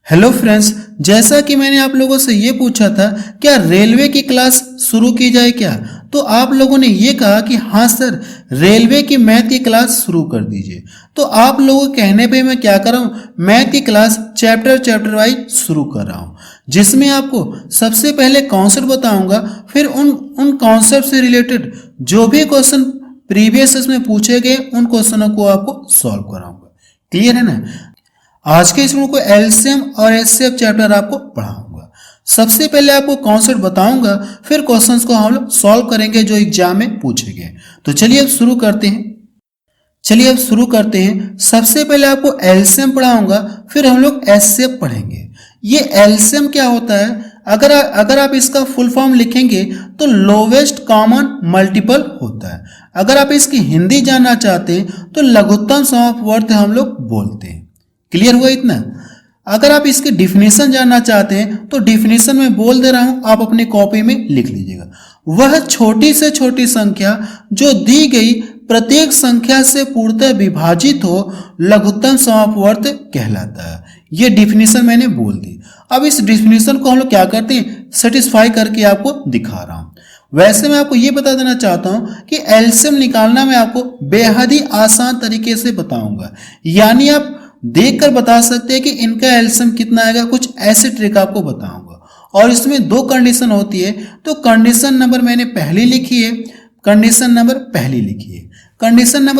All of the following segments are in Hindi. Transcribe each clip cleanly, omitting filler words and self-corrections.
हेलो फ्रेंड्स, जैसा कि मैंने आप लोगों से ये पूछा था क्या रेलवे की क्लास शुरू की जाए क्या, तो आप लोगों ने ये कहा कि हाँ सर, रेलवे की मैथ की क्लास शुरू कर दीजिए। तो आप लोगों के कहने पे मैं क्या कर रहा हूँ, मैथ की क्लास चैप्टर वाइज शुरू कर रहा हूँ, जिसमें आपको सबसे पहले कॉन्सेप्ट बताऊंगा, फिर उन कॉन्सेप्ट से रिलेटेड जो भी क्वेश्चन प्रीवियस में पूछे गए उन क्वेश्चनों को आपको सॉल्व कराऊंगा। क्लियर है ना। आज के इसमें को एलसीएम और एचसीएफ चैप्टर आपको पढ़ाऊंगा। सबसे पहले आपको कॉन्सेप्ट बताऊंगा, फिर क्वेश्चंस को हम लोग सॉल्व करेंगे जो एग्जाम में पूछे गए। तो चलिए अब शुरू करते हैं। सबसे पहले आपको एलसीएम पढ़ाऊंगा, फिर हम लोग एचसीएफ पढ़ेंगे। ये एलसीएम क्या होता है, अगर आप इसका फुल फॉर्म लिखेंगे तो लोवेस्ट कॉमन मल्टीपल होता है। अगर आप इसकी हिंदी जानना चाहते हैं तो लघुत्तम सम ऑफ वर्थ हम लोग बोलते हैं। क्लियर हुआ इतना। अगर आप इसकी डिफिनेशन जानना चाहते हैं तो डिफिनेशन में बोल दे रहा हूं, आप अपनी कॉपी में लिख लीजिएगा। वह छोटी से छोटी संख्या जो दी गई प्रत्येक संख्या से पूर्णतः विभाजित हो लघुत्तम सम ऑफ वर्थ कहलाता है। ये डिफिनेशन मैंने बोल दी। अब इस डिफिनेशन को हम लोग क्या करते हैं, सेटिस्फाई करके आपको दिखा रहा हूं। वैसे मैं आपको ये बता देना चाहता हूं कि एलसीएम निकालना मैं आपको बेहद ही आसान तरीके से बताऊंगा, यानी आप देखकर बता सकते हैं कि इनका एलसीएम कितना आएगा। कुछ ऐसे ट्रिक आपको बताऊंगा, और इसमें दो कंडीशन होती है। तो कंडीशन नंबर मैंने पहली लिखी है, कंडीशन नंबर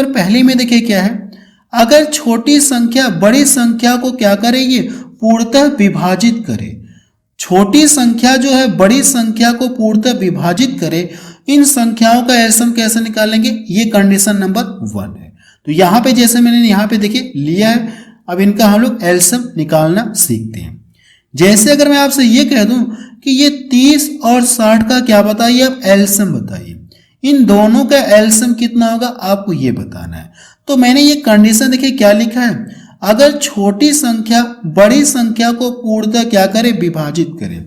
पहली में देखिए क्या है, अगर छोटी संख्या बड़ी संख्या को क्या करेगी, पूर्णतः विभाजित करे। छोटी संख्या जो है बड़ी संख्या को पूर्णतः विभाजित करे, इन संख्याओं का एलसीएम कैसे निकालेंगे, ये कंडीशन नंबर 1 है। तो यहाँ पे जैसे मैंने यहाँ पे देखिए लिया है, अब इनका हम लोग एलसीएम निकालना सीखते हैं। जैसे अगर मैं आपसे ये कह दूं कि ये 30 और 60 का क्या बताइए, आप एलसीएम बताइए। इन दोनों का एलसीएम कितना होगा आपको ये बताना है। तो मैंने ये कंडीशन देखिए क्या लिखा है, अगर छोटी संख्या बड़ी संख्या को पूर्णतः क्या करे, विभाजित करे।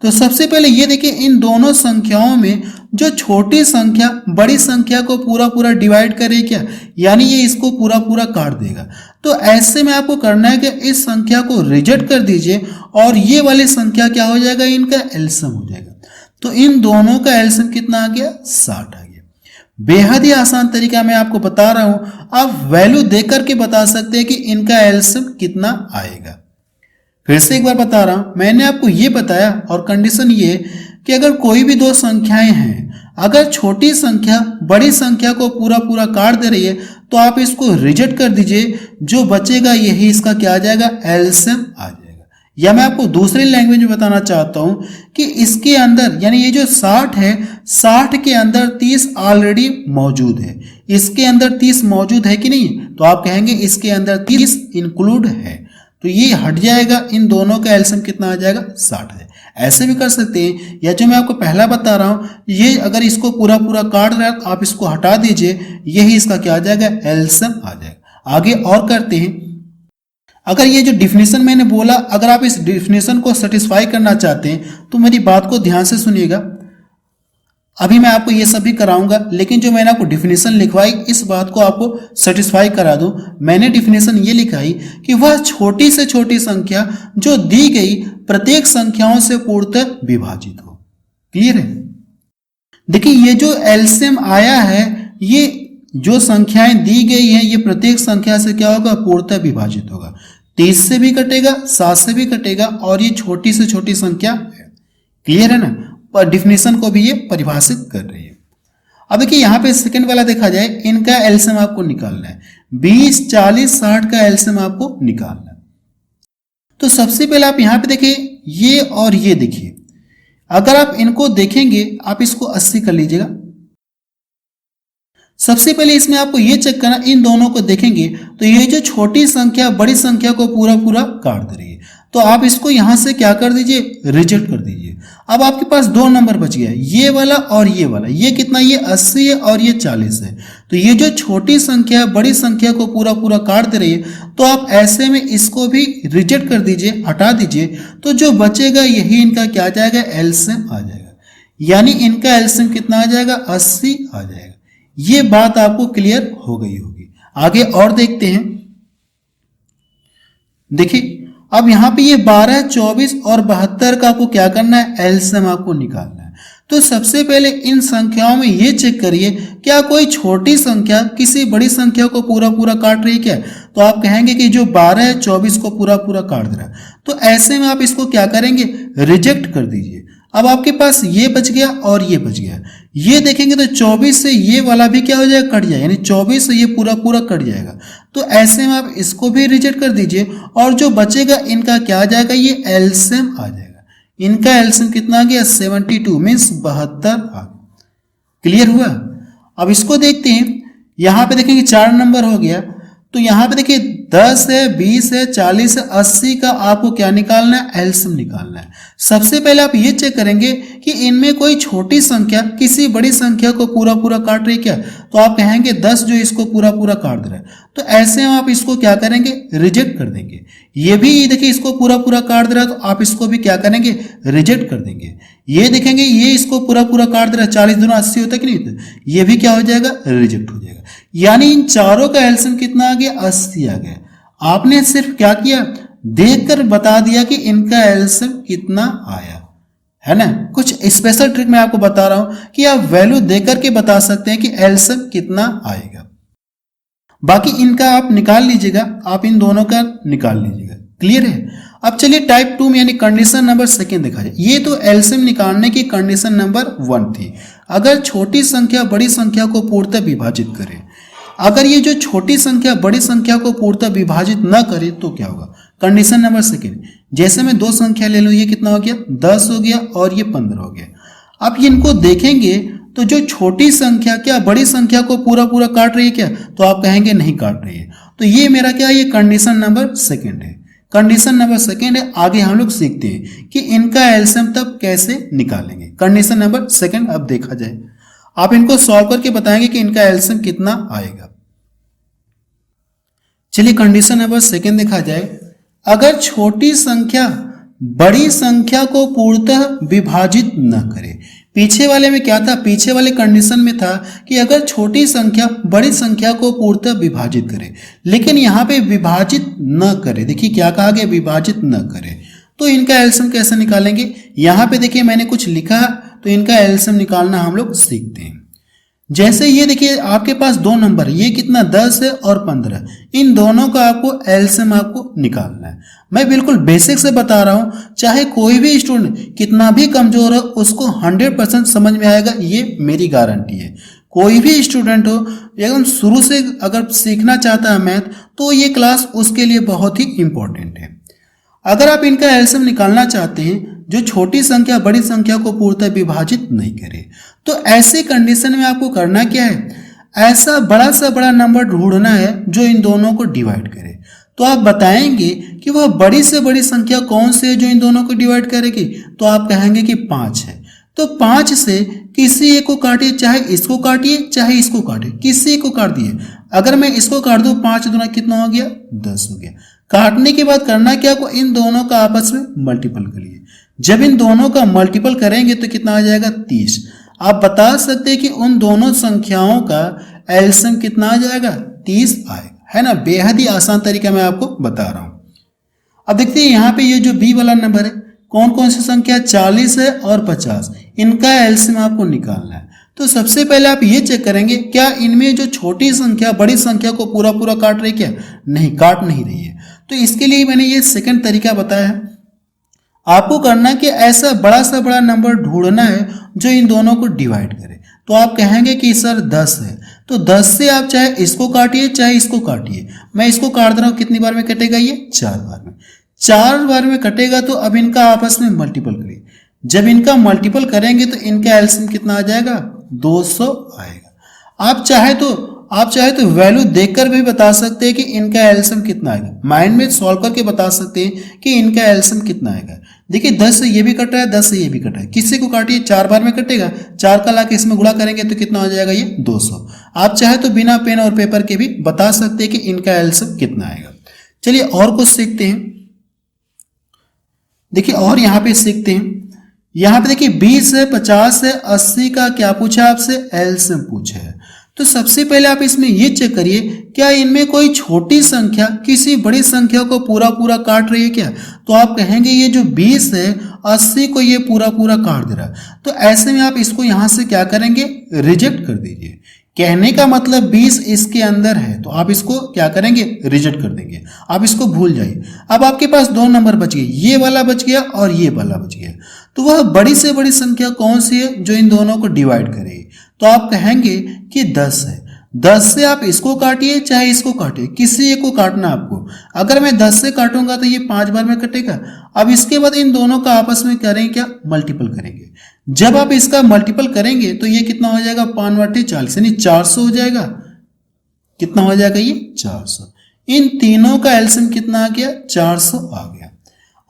तो सबसे पहले ये देखिए, इन दोनों संख्याओं में जो छोटी संख्या बड़ी संख्या को पूरा डिवाइड करे क्या, यानी ये इसको पूरा काट देगा। तो ऐसे में आपको करना है कि इस संख्या को रिजेक्ट कर दीजिए और ये वाली संख्या क्या हो जाएगा, इनका एलसीएम हो जाएगा। तो इन दोनों का एलसीएम कितना आ गया, 60 आ गया। बेहद ही आसान तरीका मैं आपको बता रहा हूं, आप वैल्यू देख करके बता सकते हैं कि इनका एलसीएम कितना आएगा। फिर से एक बार बता रहा हूं, मैंने आपको ये बताया और कंडीशन ये कि अगर कोई भी दो संख्याएं हैं, अगर छोटी संख्या बड़ी संख्या को पूरा काट दे रही है तो आप इसको रिजेक्ट कर दीजिए, जो बचेगा यही इसका क्या आ जाएगा, एलसीएम आ जाएगा। या मैं आपको दूसरी लैंग्वेज में बताना चाहता हूं कि इसके अंदर यानी ये जो 60 है, 60 के अंदर 30 ऑलरेडी मौजूद है। इसके अंदर 30 मौजूद है कि नहीं, तो आप कहेंगे इसके अंदर 30 इंक्लूड है, तो ये हट जाएगा, इन दोनों का एलसीएम कितना आ जाएगा, 60 है। ऐसे भी कर सकते हैं, या जो मैं आपको पहला बता रहा हूं, ये अगर इसको पूरा काट रहा है आप इसको हटा दीजिए, यही इसका क्या आ जाएगा, एलसीएम आ जाएगा। आगे और करते हैं। अगर ये जो डिफिनेशन मैंने बोला, अगर आप इस डिफिनेशन को सेटिस्फाई करना चाहते हैं तो मेरी बात को ध्यान से सुनिएगा। अभी मैं आपको ये सब भी कराऊंगा, लेकिन जो मैंने आपको डिफिनेशन लिखवाई इस बात को आपको सेटिस्फाई करा दूं। मैंने डिफिनेशन ये लिखाई कि वह छोटी से छोटी संख्या जो दी गई प्रत्येक संख्याओं से पूर्णतः विभाजित हो। क्लियर है। देखिए ये जो एलसीएम आया है, ये जो संख्याएं दी गई हैं ये प्रत्येक संख्या से क्या होगा, पूर्णतः विभाजित होगा। 30 से भी कटेगा, 7 से भी कटेगा, और ये छोटी से छोटी संख्या है। क्लियर है ना। पर डिफिनेशन को भी ये परिभाषित कर रही है। अब देखिए यहाँ पे सेकंड वाला देखा जाए, इनका एलसीएम आपको निकालना है। 20, 40, 60 का एलसीएम आपको निकालना है। तो सबसे पहले आप यहाँ पे देखिए, ये और ये देखिए, अगर आप इनको देखेंगे, आप इसको 80 कर लीजिएगा। सबसे पहले इसमें आपको ये चेक करना, इन दोनों को देखेंगे तो ये जो छोटी संख्या बड़ी संख्या को पूरा काट दे रही है, तो आप इसको यहां से क्या कर दीजिए, रिजेक्ट कर दीजिए। अब आपके पास दो नंबर बच गया, ये वाला और ये वाला। ये कितना, ये 80 है और ये 40 है। तो ये जो छोटी संख्या बड़ी संख्या को पूरा काट दे रही है, तो आप ऐसे में इसको भी रिजेक्ट कर दीजिए, हटा दीजिए। तो जो बचेगा यही इनका क्या आ जाएगा, एलसीएम आ जाएगा। यानी इनका एलसीएम कितना आ जाएगा, 80 आ जाएगा। ये बात आपको क्लियर हो गई होगी। आगे और देखते हैं। देखिए अब यहाँ पे ये 12, 24 और 72 का आपको क्या करना है, एलसीएम आपको निकालना है। तो सबसे पहले इन संख्याओं में ये चेक करिए क्या कोई छोटी संख्या किसी बड़ी संख्या को पूरा पूरा काट रही है क्या। तो आप कहेंगे कि जो 12 है 24 को पूरा पूरा काट दे रहा है, तो ऐसे में आप इसको क्या करेंगे, रिजेक्ट कर दीजिए। अब आपके पास ये बच गया और ये बच गया, ये देखेंगे तो 24 से ये वाला भी क्या हो जाएगा, कट जाएगा, यानी 24 से ये पूरा पूरा कट जाएगा। तो ऐसे में आप इसको भी रिजेक्ट कर दीजिए और जो बचेगा इनका क्या आ जाएगा, ये एलसीएम आ जाएगा। इनका एलसीएम कितना आ गया, 72 मीन्स 72 आ गया। क्लियर हुआ। अब इसको देखते हैं, यहां पे देखेंगे 4 नंबर हो गया, तो यहां पे देखिए 10 है, 20 है, 40 है, 80 का आपको क्या निकालना है, एलसीएम निकालना है। सबसे पहले आप ये चेक करेंगे कि इनमें कोई छोटी संख्या किसी बड़ी संख्या को पूरा पूरा काट रही है क्या। तो आप कहेंगे 10 जो इसको पूरा पूरा काट दे रहा है, तो ऐसे में आप इसको क्या करेंगे, रिजेक्ट कर देंगे। ये भी देखिए इसको पूरा पूरा काट दे रहा है, तो आप इसको भी क्या करेंगे, रिजेक्ट कर देंगे। ये देखेंगे ये इसको पूरा पूरा काट दे रहा है, 40 दूना 80 होता है कि नहीं होता, ये भी क्या हो जाएगा, रिजेक्ट हो जाएगा। यानी इन चारों का एलसीएम कितना आ गया, 80 आ गया। आपने सिर्फ क्या किया, देखकर बता दिया कि इनका एलसीएम कितना आया, है ना। कुछ स्पेशल ट्रिक मैं आपको बता रहा हूं कि आप वैल्यू देकर के बता सकते हैं कि एलसीएम कितना आएगा। बाकी इनका आप निकाल लीजिएगा, आप इन दोनों का निकाल लीजिएगा। क्लियर है। अब चलिए टाइप 2 में यानी कंडीशन नंबर 2 देखा जाए। ये तो एलसीएम निकालने की कंडीशन नंबर 1 थी। अगर छोटी संख्या बड़ी संख्या को पूर्णतः विभाजित करे, अगर ये जो छोटी संख्या बड़ी संख्या को पूर्णतः विभाजित न करे तो क्या होगा, कंडीशन नंबर 2। जैसे मैं 2 संख्या ले लूँ, ये कितना हो गया, 10 हो गया और ये 15 हो गया। अब इनको देखेंगे तो जो छोटी संख्या क्या बड़ी संख्या को पूरा पूरा काट रही है क्या, तो आप कहेंगे नहीं काट रही है। तो ये मेरा क्या है, ये कंडीशन नंबर 2 है। कंडीशन नंबर 2 है। आगे हम लोग सीखते हैं कि इनका एलसीएम तब कैसे निकालेंगे। कंडीशन नंबर 2 अब देखा जाए, आप इनको सॉल्व करके बताएंगे कि इनका एलसीएम कितना आएगा। चलिए कंडीशन नंबर 2 देखा जाए। अगर छोटी संख्या बड़ी संख्या को पूर्णतः विभाजित न करे। पीछे वाले में क्या था, पीछे वाले कंडीशन में था कि अगर छोटी संख्या बड़ी संख्या को पूर्णतः विभाजित करे, लेकिन यहाँ पे विभाजित न करे। देखिए क्या कहा गया, विभाजित न करे। तो इनका एलसीएम कैसे निकालेंगे, यहाँ पे देखिए मैंने कुछ लिखा, तो इनका एलसीएम निकालना हम लोग सीखते हैं। जैसे ये देखिए आपके पास 2 नंबर, ये कितना 10 है और 15, इन दोनों का आपको एलसीएम आपको निकालना है। मैं बिल्कुल बेसिक से बता रहा हूं, चाहे कोई भी स्टूडेंट कितना भी कमजोर हो उसको 100% समझ में आएगा, ये मेरी गारंटी है। कोई भी स्टूडेंट हो एकदम शुरू से अगर सीखना चाहता है मैथ, तो ये क्लास उसके लिए बहुत ही इंपॉर्टेंट है। अगर आप इनका एलसीएम निकालना चाहते हैं, जो छोटी संख्या बड़ी संख्या को पूर्णतः विभाजित नहीं करे, तो ऐसी कंडीशन में आपको करना क्या है, ऐसा बड़ा सा बड़ा नंबर ढूंढना है जो इन दोनों को डिवाइड करे। तो आप बताएंगे कि वह बड़ी से बड़ी संख्या कौन सी है जो इन दोनों को डिवाइड करेगी, तो आप कहेंगे कि 5 है। तो 5 से किसी एक को काटिए, चाहे इसको काटिए चाहे इसको काटिए, किसी एक को काट दिए। अगर मैं इसको काट दूं, 5 दूना कितना हो गया, 10 हो गया। काटने के बाद करना क्या, को इन दोनों का आपस में मल्टीपल करिए। जब इन दोनों का मल्टीपल करेंगे तो कितना आ जाएगा, 30। आप बता सकते हैं कि उन दोनों संख्याओं का एलसीएम कितना आ जाएगा, 30 आएगा, है ना। बेहद ही आसान तरीका मैं आपको बता रहा हूं। अब देखते हैं यहाँ पे ये जो बी वाला नंबर है, कौन कौन सी संख्या 40 है और 50, इनका एलसीएम आपको निकालना है। तो सबसे पहले आप ये चेक करेंगे क्या इनमें जो छोटी संख्या बड़ी संख्या को पूरा पूरा काट रही है क्या, नहीं काट नहीं रही है। तो इसके लिए मैंने ये सेकंड तरीका बताया है। आपको करना कि ऐसा बड़ा सा बड़ा नंबर ढूंढना है जो इन दोनों को डिवाइड करे। तो आप कहेंगे कि सर 10 है, तो 10 से आप चाहे इसको काटिए चाहे इसको काटिए। मैं इसको काट दे रहा हूं, कितनी बार में कटेगा, ये 4 बार में। 4 बार में कटेगा, तो अब इनका आपस में मल्टीपल करिए। जब इनका मल्टीपल करेंगे तो इनका एलसीएम कितना आ जाएगा, 200 आएगा। आप चाहे तो वैल्यू देखकर भी बता सकते हैं कि इनका एलसीएम कितना आएगा। माइंड में सॉल्व करके बता सकते हैं कि इनका एलसीएम कितना आएगा। देखिए 10 से ये भी कट रहा है, 10 से ये भी कट रहा है, किसी को काटिए, 4 बार में कटेगा, 4 का लाके इसमें गुणा करेंगे तो कितना हो जाएगा, ये 200। आप चाहे तो बिना पेन और पेपर के भी बता सकते हैं कि इनका एलसीएम कितना आएगा। चलिए और कुछ सीखते हैं। देखिए और यहाँ पे सीखते हैं। यहाँ पे देखिए 20 है, 50 है, 80 का क्या पूछा आपसे, एलसीएम पूछा है। तो सबसे पहले आप इसमें ये चेक करिए, क्या इनमें कोई छोटी संख्या किसी बड़ी संख्या को पूरा पूरा काट रही है क्या? तो आप कहेंगे ये जो 20 है 80 को ये पूरा पूरा काट दे रहा है। तो ऐसे में आप इसको यहां से क्या करेंगे, रिजेक्ट कर दीजिए। कहने का मतलब 20 इसके अंदर है, तो आप इसको क्या करेंगे, रिजेक्ट कर देंगे, आप इसको भूल जाइए। अब आपके पास दो नंबर बच गए, ये वाला बच गया और ये वाला बच गया। तो वह बड़ी से बड़ी संख्या कौन सी है जो इन दोनों को डिवाइड करेगी? तो आप कहेंगे कि 10 है। 10 से आप इसको काटिए चाहे इसको काटिए, किसी एक को काटना आपको। अगर मैं 10 से काटूंगा तो ये 5 बार में कटेगा। अब इसके बाद इन दोनों का आपस में करेंगे क्या, मल्टीपल करेंगे। जब आप इसका मल्टीपल करेंगे तो ये कितना हो जाएगा, 5 बटे 40 यानी 400 हो जाएगा। कितना हो जाएगा ये, 400। इन तीनों का एलसीएम कितना आ गया, 400 आ गया।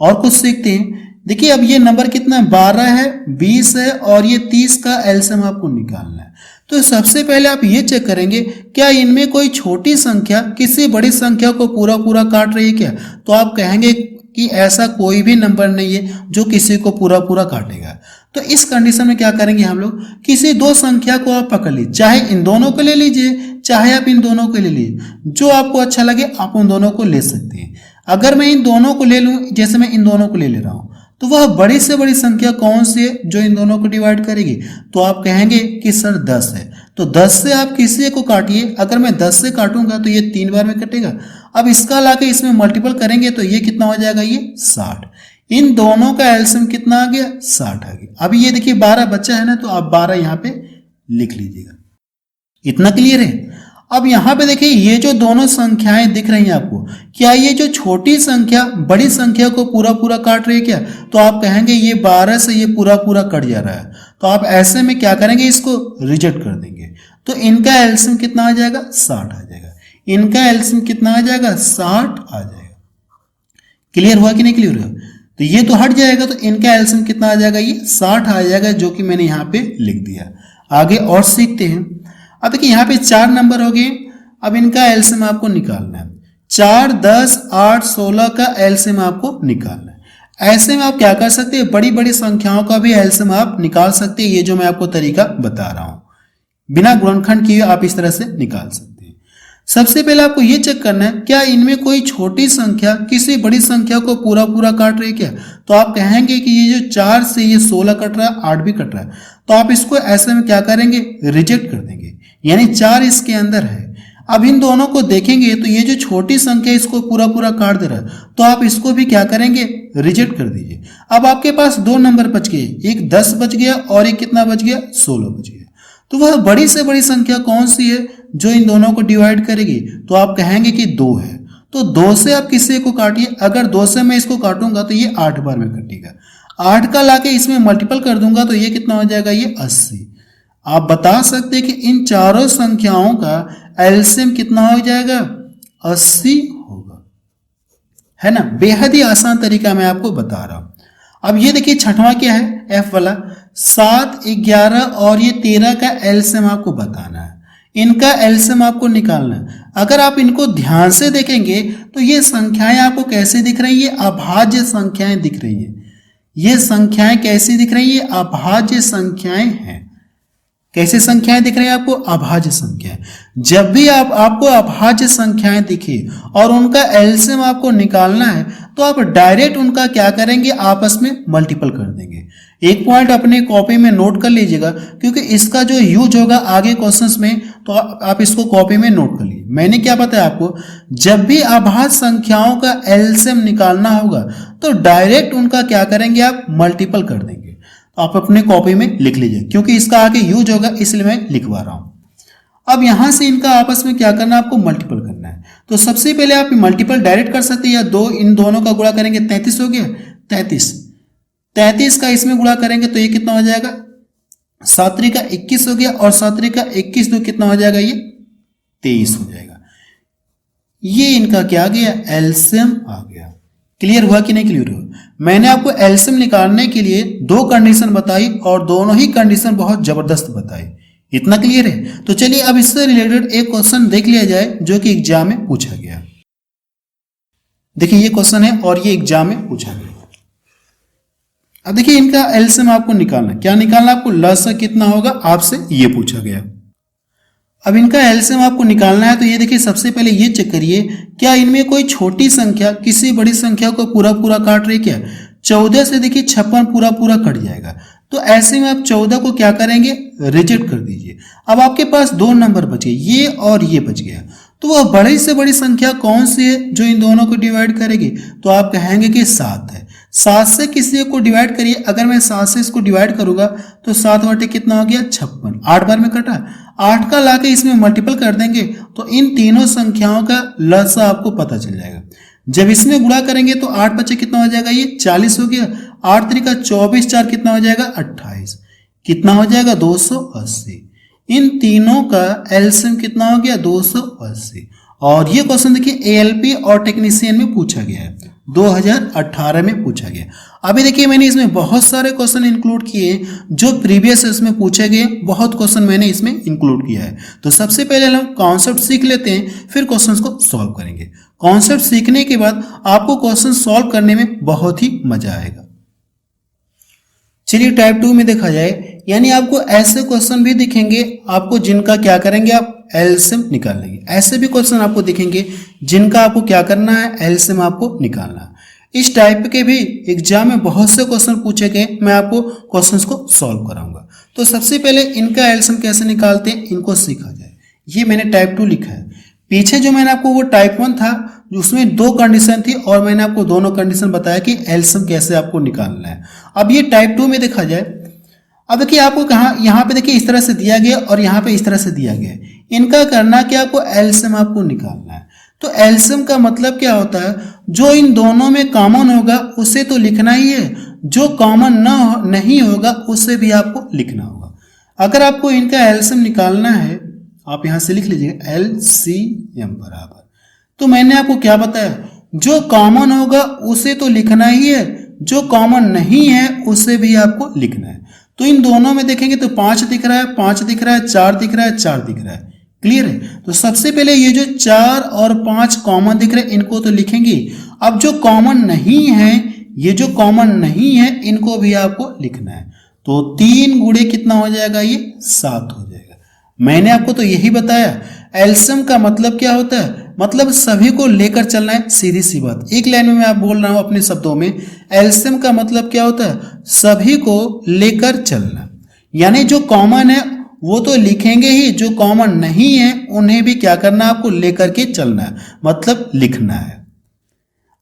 और कुछ सीखते हैं। देखिए अब ये नंबर कितना है, 12 है, 20 है और ये 30 का एलसीएम आपको निकालना है। तो सबसे पहले आप ये चेक करेंगे, क्या इनमें कोई छोटी संख्या किसी बड़ी संख्या को पूरा पूरा काट रही है क्या? तो आप कहेंगे कि ऐसा कोई भी नंबर नहीं है जो किसी को पूरा पूरा काटेगा। तो इस कंडीशन में क्या करेंगे हम लोग, किसी दो संख्या को आप पकड़ लीजिए, चाहे इन दोनों को ले लीजिए चाहे आप इन दोनों को ले लीजिए, जो आपको अच्छा लगे आप उन दोनों को ले सकते हैं। अगर मैं इन दोनों को ले लूं, जैसे मैं इन दोनों को ले रहा हूं, तो वह बड़ी से बड़ी संख्या कौन सी है जो इन दोनों को डिवाइड करेगी? तो आप कहेंगे कि सर 10 है। तो 10 से आप किसी एक को काटिए। अगर मैं 10 से काटूंगा तो ये 3 बार में कटेगा। अब इसका लाके इसमें मल्टीपल करेंगे तो ये कितना हो जाएगा, ये 60। इन दोनों का एलसीएम कितना आ गया, 60 आ गया। अभी ये देखिए 12 बचा है ना, तो आप 12 यहाँ पे लिख लीजिएगा। इतना क्लियर है? अब यहां पे देखिए ये जो दोनों संख्याएं दिख रही हैं आपको, क्या ये जो छोटी संख्या बड़ी संख्या को पूरा पूरा काट रही है क्या? तो आप कहेंगे ये 12 से ये पूरा पूरा कट जा रहा है। तो आप ऐसे में क्या करेंगे, इसको रिजेक्ट कर देंगे। तो इनका एलसीएम कितना आ जाएगा, 60 आ जाएगा। इनका एलसीएम कितना आ जाएगा, 60 आ जाएगा। क्लियर हुआ कि नहीं क्लियर हुआ? तो ये तो हट जाएगा, तो इनका एलसीएम कितना आ जाएगा, ये 60 आ जाएगा, जो कि मैंने यहाँ पे लिख दिया। आगे और सीखते हैं। अब देखिए यहाँ पे 4 नंबर हो गए। अब इनका एलसीएम आपको निकालना है। 4, 10, 8, 16 का एलसीएम आपको निकालना है। ऐसे में आप क्या कर सकते हैं, बड़ी बड़ी संख्याओं का भी एलसीएम आप निकाल सकते हैं। ये जो मैं आपको तरीका बता रहा हूं, बिना गुणनखंड किए आप इस तरह से निकाल सकते हैं। सबसे पहले आपको ये चेक करना है, क्या इनमें कोई छोटी संख्या किसी बड़ी संख्या को पूरा पूरा काट रही है क्या? तो आप कहेंगे कि ये जो 4 से ये 16 कट रहा है, 8 भी कट रहा है, तो आप इसको ऐसे में क्या करेंगे, रिजेक्ट कर देंगे, यानी 4 इसके अंदर है। अब इन दोनों को देखेंगे तो ये जो छोटी संख्या इसको पूरा पूरा काट दे रहा है, तो आप इसको भी क्या करेंगे, रिजेक्ट कर दीजिए। अब आपके पास 2 नंबर बच गए, एक 10 बच गया और एक कितना बच गया, 16 बच गया। तो वह बड़ी से बड़ी संख्या कौन सी है जो इन दोनों को डिवाइड करेगी? तो आप कहेंगे कि 2 है। तो 2 से आप किसी को काटिए। अगर 2 से मैं इसको काटूंगा तो ये 8 बार में कटेगा। 8 का लाके इसमें मल्टीपल कर दूंगा तो ये कितना हो जाएगा, ये 80। आप बता सकते हैं कि इन चारों संख्याओं का एलसीएम कितना हो जाएगा, 80 होगा, है ना। बेहद ही आसान तरीका मैं आपको बता रहा हूं। अब ये देखिए छठवां क्या है, एफ वाला, 7, 11 और ये 13 का एलसीएम आपको बताना है। इनका एलसीएम आपको निकालना है। अगर आप इनको ध्यान से देखेंगे तो ये संख्याएं आपको कैसे दिख रही है, अभाज्य संख्याएं दिख रही है। ये संख्याएं कैसी दिख रही है, अभाज्य संख्याएं हैं। कैसी संख्याएं दिख रही है आपको, अभाज्य संख्याएं। जब भी आपको अभाज्य संख्याएं दिखे और उनका एलसीएम आपको निकालना है तो आप डायरेक्ट उनका क्या करेंगे, आपस में मल्टीपल कर देंगे। एक पॉइंट अपने कॉपी में नोट कर लीजिएगा, क्योंकि इसका जो यूज होगा आगे क्वेश्चंस में, तो आप इसको कॉपी में नोट कर लीजिए। मैंने क्या बताया आपको, जब भी अभाज्य संख्याओं का एलसीएम निकालना होगा तो डायरेक्ट उनका क्या करेंगे, आप मल्टीपल कर देंगे। आप अपने कॉपी में लिख लीजिए, क्योंकि इसका आगे यूज होगा इसलिए मैं लिखवा रहा हूं। अब यहां से इनका आपस में क्या करना है, आपको मल्टीपल करना है। तो सबसे पहले आप मल्टीपल डायरेक्ट कर सकते हैं, या इन दोनों का गुणा करेंगे, 33 हो गया। 33 का इसमें गुणा करेंगे तो ये कितना हो जाएगा, 7 का 21 हो गया, और 7 का 21 तो कितना हो जाएगा, ये 23 हो जाएगा। ये इनका क्या आ गया, एलसीएम आ गया। क्लियर हुआ कि नहीं क्लियर हुआ? मैंने आपको एलसीएम निकालने के लिए 2 कंडीशन बताई और दोनों ही कंडीशन बहुत जबरदस्त बताई। इतना क्लियर है? तो चलिए अब इससे रिलेटेड एक क्वेश्चन देख लिया जाए जो कि एग्जाम में पूछा गया। देखिए ये क्वेश्चन है और ये एग्जाम में पूछा गया। अब देखिए इनका एलसीएम आपको निकालना, क्या निकालना आपको, लसा कितना होगा आपसे ये पूछा गया। अब इनका एलसीएम आपको निकालना है, तो ये देखिए सबसे पहले ये चेक करिए क्या इनमें कोई छोटी संख्या किसी बड़ी संख्या को पूरा पूरा काट रही क्या। 14 से देखिए 56 पूरा पूरा कट जाएगा, तो ऐसे में आप 14 को क्या करेंगे, रिजेक्ट कर दीजिए। अब आपके पास दो नंबर बचे, ये और ये बच गया, तो वह बड़ी से बड़ी संख्या कौन सी है जो इन दोनों को डिवाइड करेगी, तो आप कहेंगे कि 7 है। 7 से किसी को डिवाइड करिए, अगर मैं 7 से इसको डिवाइड करूंगा तो 7 बटे कितना हो गया, 56, 8 बार में कटा, 8 का लाके इसमें मल्टीपल कर देंगे तो इन तीनों संख्याओं का लसा आपको पता चल जाएगा। जब इसमें गुणा करेंगे तो 8 बचे कितना हो जाएगा, ये 40 हो गया, 8 त्रिका 24, 4 कितना हो जाएगा 28, कितना हो जाएगा 280। इन तीनों का एलसीएम कितना हो गया 280। और ये क्वेश्चन देखिए एएलपी और टेक्नीशियन में पूछा गया है, 2018 में पूछा गया। अभी देखिए मैंने इसमें बहुत सारे क्वेश्चन इंक्लूड किए जो प्रीवियस इसमें पूछे गए, बहुत क्वेश्चन मैंने इसमें इंक्लूड किया है। तो सबसे पहले हम कॉन्सेप्ट सीख लेते हैं, फिर क्वेश्चंस को सॉल्व करेंगे। कॉन्सेप्ट सीखने के बाद आपको क्वेश्चन सॉल्व करने में बहुत ही मजा आएगा। चलिए टाइप 2 में देखा जाए, यानी आपको ऐसे क्वेश्चन भी दिखेंगे आपको जिनका क्या करेंगे, आप एलसीएम निकाल लेंगे। ऐसे भी क्वेश्चन आपको दिखेंगे जिनका आपको क्या करना है, एलसीएम आपको निकालना है। इस टाइप के भी एग्जाम में बहुत से क्वेश्चन पूछे गए, मैं आपको क्वेश्चंस को सॉल्व कराऊंगा। तो सबसे पहले इनका एलसीएम कैसे निकालते हैं इनको सीखा जाए। ये मैंने टाइप 2 लिखा है, पीछे जो मैंने आपको वो टाइप 1 था उसमें 2 कंडीशन थी और मैंने आपको दोनों कंडीशन बताया कि एलसीएम कैसे आपको निकालना है। अब ये टाइप 2 में देखा जाए, अब देखिए आपको कहाँ, यहाँ पे देखिए इस तरह से दिया गया और यहाँ पे इस तरह से दिया गया। इनका करना क्या, आपको एलसीएम आपको निकालना है। तो एलसीएम का मतलब क्या होता है, जो इन दोनों में कॉमन होगा उसे तो लिखना ही है, जो कॉमन नहीं होगा उसे भी आपको लिखना होगा। अगर आपको इनका एलसीएम निकालना है, आप यहां से लिख लीजिएगा एलसीएम बराबर, तो मैंने आपको क्या बताया, जो कॉमन होगा उसे तो लिखना ही है, जो कॉमन नहीं है उसे भी आपको लिखना है। तो इन दोनों में देखेंगे तो 5 दिख रहा है, 5 दिख रहा है, 4 दिख रहा है, 4 दिख रहा है, क्लियर है। तो सबसे पहले ये जो 4 और 5 कॉमन दिख रहे हैं इनको तो लिखेंगे। अब जो कॉमन नहीं है, ये जो कॉमन नहीं है इनको भी आपको लिखना है। तो 3 गुणे कितना हो जाएगा, ये 7 हो जाएगा। मैंने आपको तो यही बताया एलसीएम का मतलब क्या होता है, मतलब सभी को लेकर चलना है, सीधी सी बात। एक लाइन में मैं आप बोल रहा हूं अपने शब्दों में, एलसीएम का मतलब क्या होता है, सभी को लेकर चलना। यानी जो कॉमन है वो तो लिखेंगे ही, जो कॉमन नहीं है उन्हें भी क्या करना है, आपको लेकर के चलना है, मतलब लिखना है।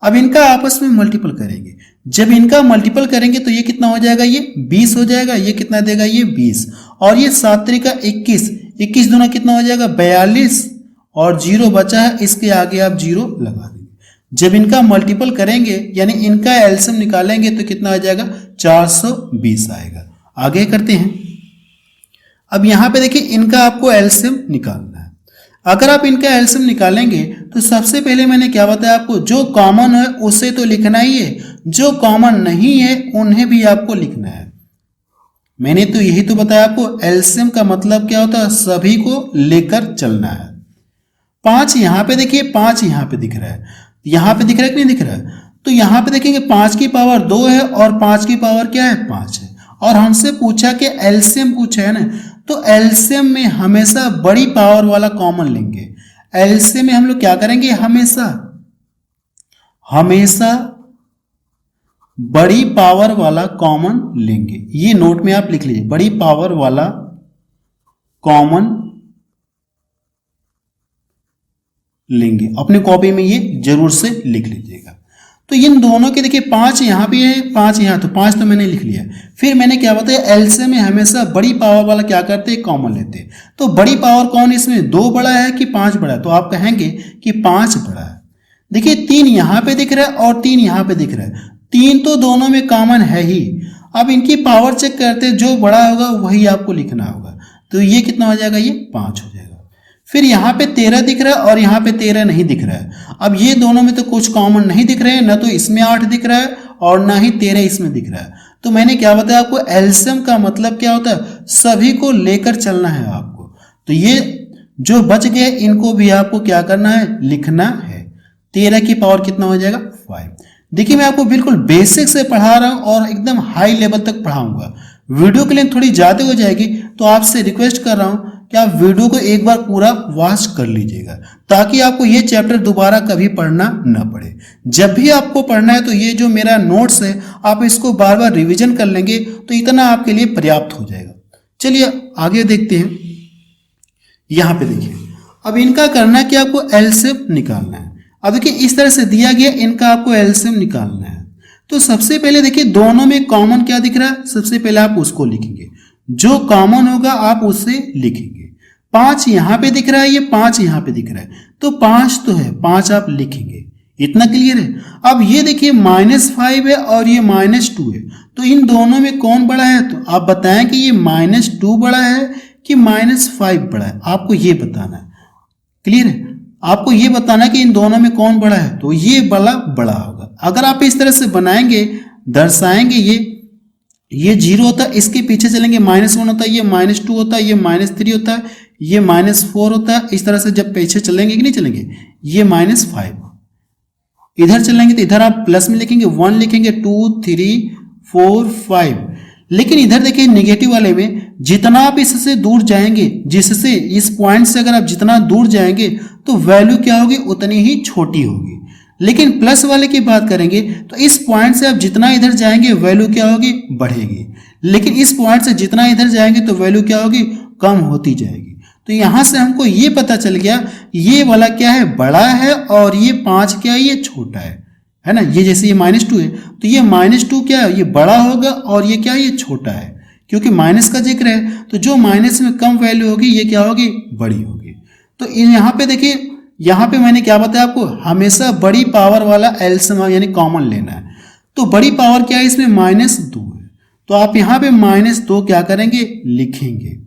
अब इनका आपस में मल्टीपल करेंगे, जब इनका मल्टीपल करेंगे तो ये कितना हो जाएगा, ये 20 हो जाएगा, ये कितना देगा, ये 20, और ये 7 त्रिका 21, 21 दूना कितना हो जाएगा 42, और 0 बचा है, इसके आगे आप 0 लगा देंगे। जब इनका मल्टीपल करेंगे यानी इनका एलसीएम निकालेंगे तो कितना आ जाएगा, 420 आएगा। आगे करते हैं। अब यहां पे देखिए इनका आपको एलसीएम निकालना है। अगर आप इनका एलसीएम निकालेंगे तो सबसे पहले मैंने क्या बताया आपको, जो कॉमन है उसे तो लिखना ही है, जो कॉमन नहीं है उन्हें भी आपको लिखना है। मैंने तो यही तो बताया आपको, एलसीएम का मतलब क्या होता है, सभी को लेकर चलना है। 5 यहां पे देखिए, 5 यहां पे दिख रहा है, यहां पे दिख रहा है कि नहीं दिख रहा है, तो यहां पे देखेंगे 5 की पावर 2 है और 5 की पावर क्या है, 5 है। और हमसे पूछा कि एलसीएम पूछा है ना, तो एलसीएम में हमेशा बड़ी पावर वाला कॉमन लेंगे। एलसीएम में हम लोग क्या करेंगे, हमेशा बड़ी पावर वाला कॉमन लेंगे। ये नोट में आप लिख लीजिए, बड़ी पावर वाला कॉमन लेंगे, अपनी कॉपी में ये जरूर से लिख लीजिएगा। तो इन दोनों के देखिए 5 यहां भी है, 5 यहां, तो 5 तो मैंने लिख लिया। फिर मैंने क्या बताया, एलसीएम में हमेशा बड़ी पावर वाला क्या करते हैं, कॉमन लेते हैं। तो बड़ी पावर कौन, इसमें 2 बड़ा है कि 5 बड़ा है, तो आप कहेंगे कि 5 बड़ा है। देखिए 3 यहां पे दिख रहा है और 3 यहां पे दिख रहा है, 3 तो दोनों में कॉमन है ही। अब इनकी पावर चेक करते हैं, जो बड़ा होगा वही आपको लिखना होगा। तो ये कितना हो जाएगा, ये 5 हो जाएगा। फिर यहाँ पे 13 दिख रहा है और यहाँ पे 13 नहीं दिख रहा है। अब ये दोनों में तो कुछ कॉमन नहीं दिख रहे हैं, ना तो इसमें 8 दिख रहा है और ना ही 13 इसमें दिख रहा है। तो मैंने क्या बताया आपको, एलसीएम का मतलब क्या होता है, सभी को लेकर चलना है आपको। तो ये जो बच गए इनको भी आपको क्या करना है, लिखना है। 13 की पावर कितना हो जाएगा, 5। देखिए मैं आपको बिल्कुल बेसिक से पढ़ा रहा हूं और एकदम हाई लेवल तक पढ़ाऊंगा। वीडियो के लिए थोड़ी ज्यादा हो जाएगी, तो आपसे रिक्वेस्ट कर रहा हूं कि कि आप वीडियो को एक बार पूरा वॉच कर लीजिएगा, ताकि आपको ये चैप्टर दोबारा कभी पढ़ना न पड़े। जब भी आपको पढ़ना है तो ये जो मेरा नोट्स है आप इसको बार बार रिवीजन कर लेंगे तो इतना आपके लिए पर्याप्त हो जाएगा। चलिए आगे देखते हैं। यहाँ पे देखिए, अब इनका करना है कि आपको एलसीएम निकालना है। अब देखिए इस तरह से दिया गया, इनका आपको एलसीएम निकालना है। तो सबसे पहले देखिए दोनों में कॉमन क्या दिख रहा है, सबसे पहले आप उसको लिखेंगे, जो कॉमन होगा आप उसे लिखेंगे। 5 यहाँ पे दिख रहा है, ये 5 यहाँ पे दिख रहा है, तो 5 तो है, 5 आप लिखेंगे। इतना क्लियर है। अब ये देखिए -5 है और ये -2 है, तो इन दोनों में कौन बड़ा है, तो आप बताएं कि ये -2 बड़ा है कि -5 बड़ा है, आपको ये बताना है। क्लियर है, आपको ये बताना है कि इन दोनों में कौन बड़ा है, तो ये बड़ा होगा। अगर आप इस तरह से बनाएंगे, दर्शाएंगे, ये 0 होता है, इसके पीछे चलेंगे -1 होता है, ये -2 होता है, ये -3 होता है, ये -4 होता है। इस तरह से जब पीछे चलेंगे कि नहीं चलेंगे, ये -5। इधर चलेंगे तो इधर आप प्लस में लिखेंगे, 1 लिखेंगे, 2 3 4 5। लेकिन इधर देखिए निगेटिव वाले में जितना आप इससे दूर जाएंगे, जिससे इस पॉइंट से अगर आप जितना दूर जाएंगे तो वैल्यू क्या होगी, उतनी ही छोटी होगी। लेकिन प्लस वाले की बात करेंगे तो इस पॉइंट से आप जितना इधर जाएंगे वैल्यू क्या होगी, बढ़ेगी। लेकिन इस पॉइंट से जितना इधर जाएंगे तो वैल्यू क्या होगी, कम होती जाएगी। तो यहां से हमको ये पता चल गया ये वाला क्या है, बड़ा है, और ये 5 क्या है, ये छोटा है ना। ये जैसे ये -2 है तो ये -2 क्या है, ये बड़ा होगा, और ये क्या है, ये छोटा है। क्योंकि माइनस का जिक्र है तो जो माइनस में कम वैल्यू होगी ये क्या होगी, बड़ी होगी। तो यहाँ पे देखिए, यहाँ पे मैंने क्या बताया आपको, हमेशा बड़ी पावर वाला एलसीएम यानी कॉमन लेना है। तो बड़ी पावर क्या है, इसमें -2 है, तो आप यहाँ पे -2 क्या करेंगे, लिखेंगे।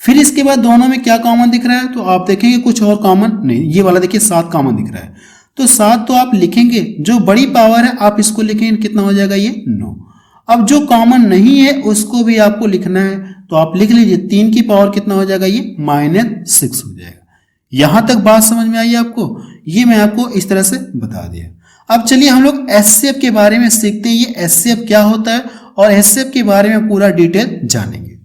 फिर इसके बाद दोनों में क्या कॉमन दिख रहा है, तो आप देखेंगे कुछ और कॉमन नहीं, ये वाला देखिए 7 कॉमन दिख रहा है, तो 7 तो आप लिखेंगे। जो बड़ी पावर है आप इसको लिखेंगे, कितना हो जाएगा, ये 9। अब जो कॉमन नहीं है उसको भी आपको लिखना है, तो आप लिख लीजिए 3 की पावर कितना हो जाएगा, ये -6 हो जाएगा। यहां तक बात समझ में आई आपको, ये मैं आपको इस तरह से बता दिया। अब चलिए हम लोग एचसीएफ के बारे में सीखते हैं, ये एचसीएफ क्या होता है और एचसीएफ के बारे में पूरा डिटेल जानेंगे।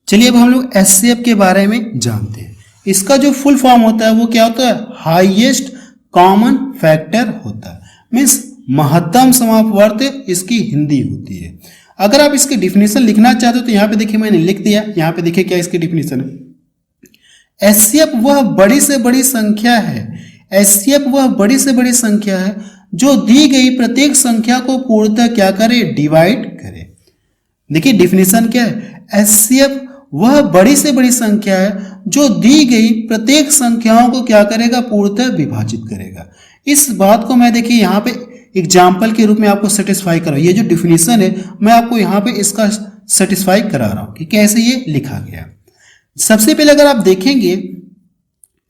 चलिए अब हम लोग एचसीएफ के बारे में जानते हैं। इसका जो फुल फॉर्म होता है वो क्या होता है, हाईएस्ट कॉमन फैक्टर होता है, मीन्स महत्तम समापवर्त इसकी हिंदी होती है। अगर आप इसकी डिफिनेशन लिखना चाहते हो तो यहाँ पे देखिए मैंने लिख दिया, यहाँ पे देखिए क्या इसकी डिफिनेशन है। एचसीएफ वह बड़ी से बड़ी संख्या है, एचसीएफ वह बड़ी से बड़ी संख्या है जो दी गई प्रत्येक संख्या को पूर्णतः क्या करे, डिवाइड करे। देखिए डिफिनेशन क्या है, एचसीएफ वह बड़ी से बड़ी संख्या है जो दी गई प्रत्येक संख्याओं को क्या करेगा, पूर्णतः विभाजित करेगा। इस बात को मैं देखिए यहाँ पे एग्जाम्पल के रूप में आपको सेटिस्फाई करा, ये जो डिफिनेशन है मैं आपको यहाँ पे इसका सेटिस्फाई करा रहा हूँ कि कैसे ये लिखा गया। सबसे पहले अगर आप देखेंगे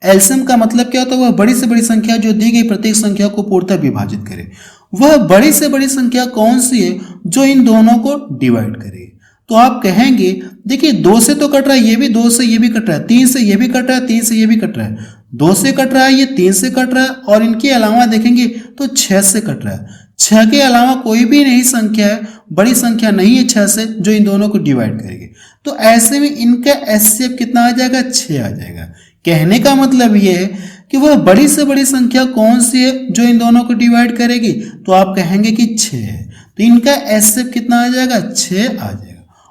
एलसीएम का मतलब क्या होता है, वह बड़ी से बड़ी संख्या जो दी गई प्रत्येक संख्या को पूर्णतः विभाजित करे। वह बड़ी से बड़ी संख्या कौन सी है जो इन दोनों को डिवाइड करे। तो आप कहेंगे देखिए 2 से तो कट रहा है, ये भी 2 से ये भी कट रहा है, 3 से ये भी कट रहा है, 3 से ये भी कट रहा है, 2 से कट रहा है, ये 3 से कट रहा है, और इनके अलावा देखेंगे तो 6 से कट रहा है। 6 के अलावा कोई भी नहीं संख्या है, बड़ी संख्या नहीं है 6 से जो इन दोनों को डिवाइड करेगी। तो ऐसे में इनका एचसीएफ कितना आ जाएगा, 6 आ जाएगा। कहने का मतलब ये है कि वह बड़ी से बड़ी संख्या कौन सी है जो इन दोनों को डिवाइड करेगी, तो आप कहेंगे कि 6 है, तो इनका एचसीएफ कितना आ जाएगा, 6 आ जाएगा।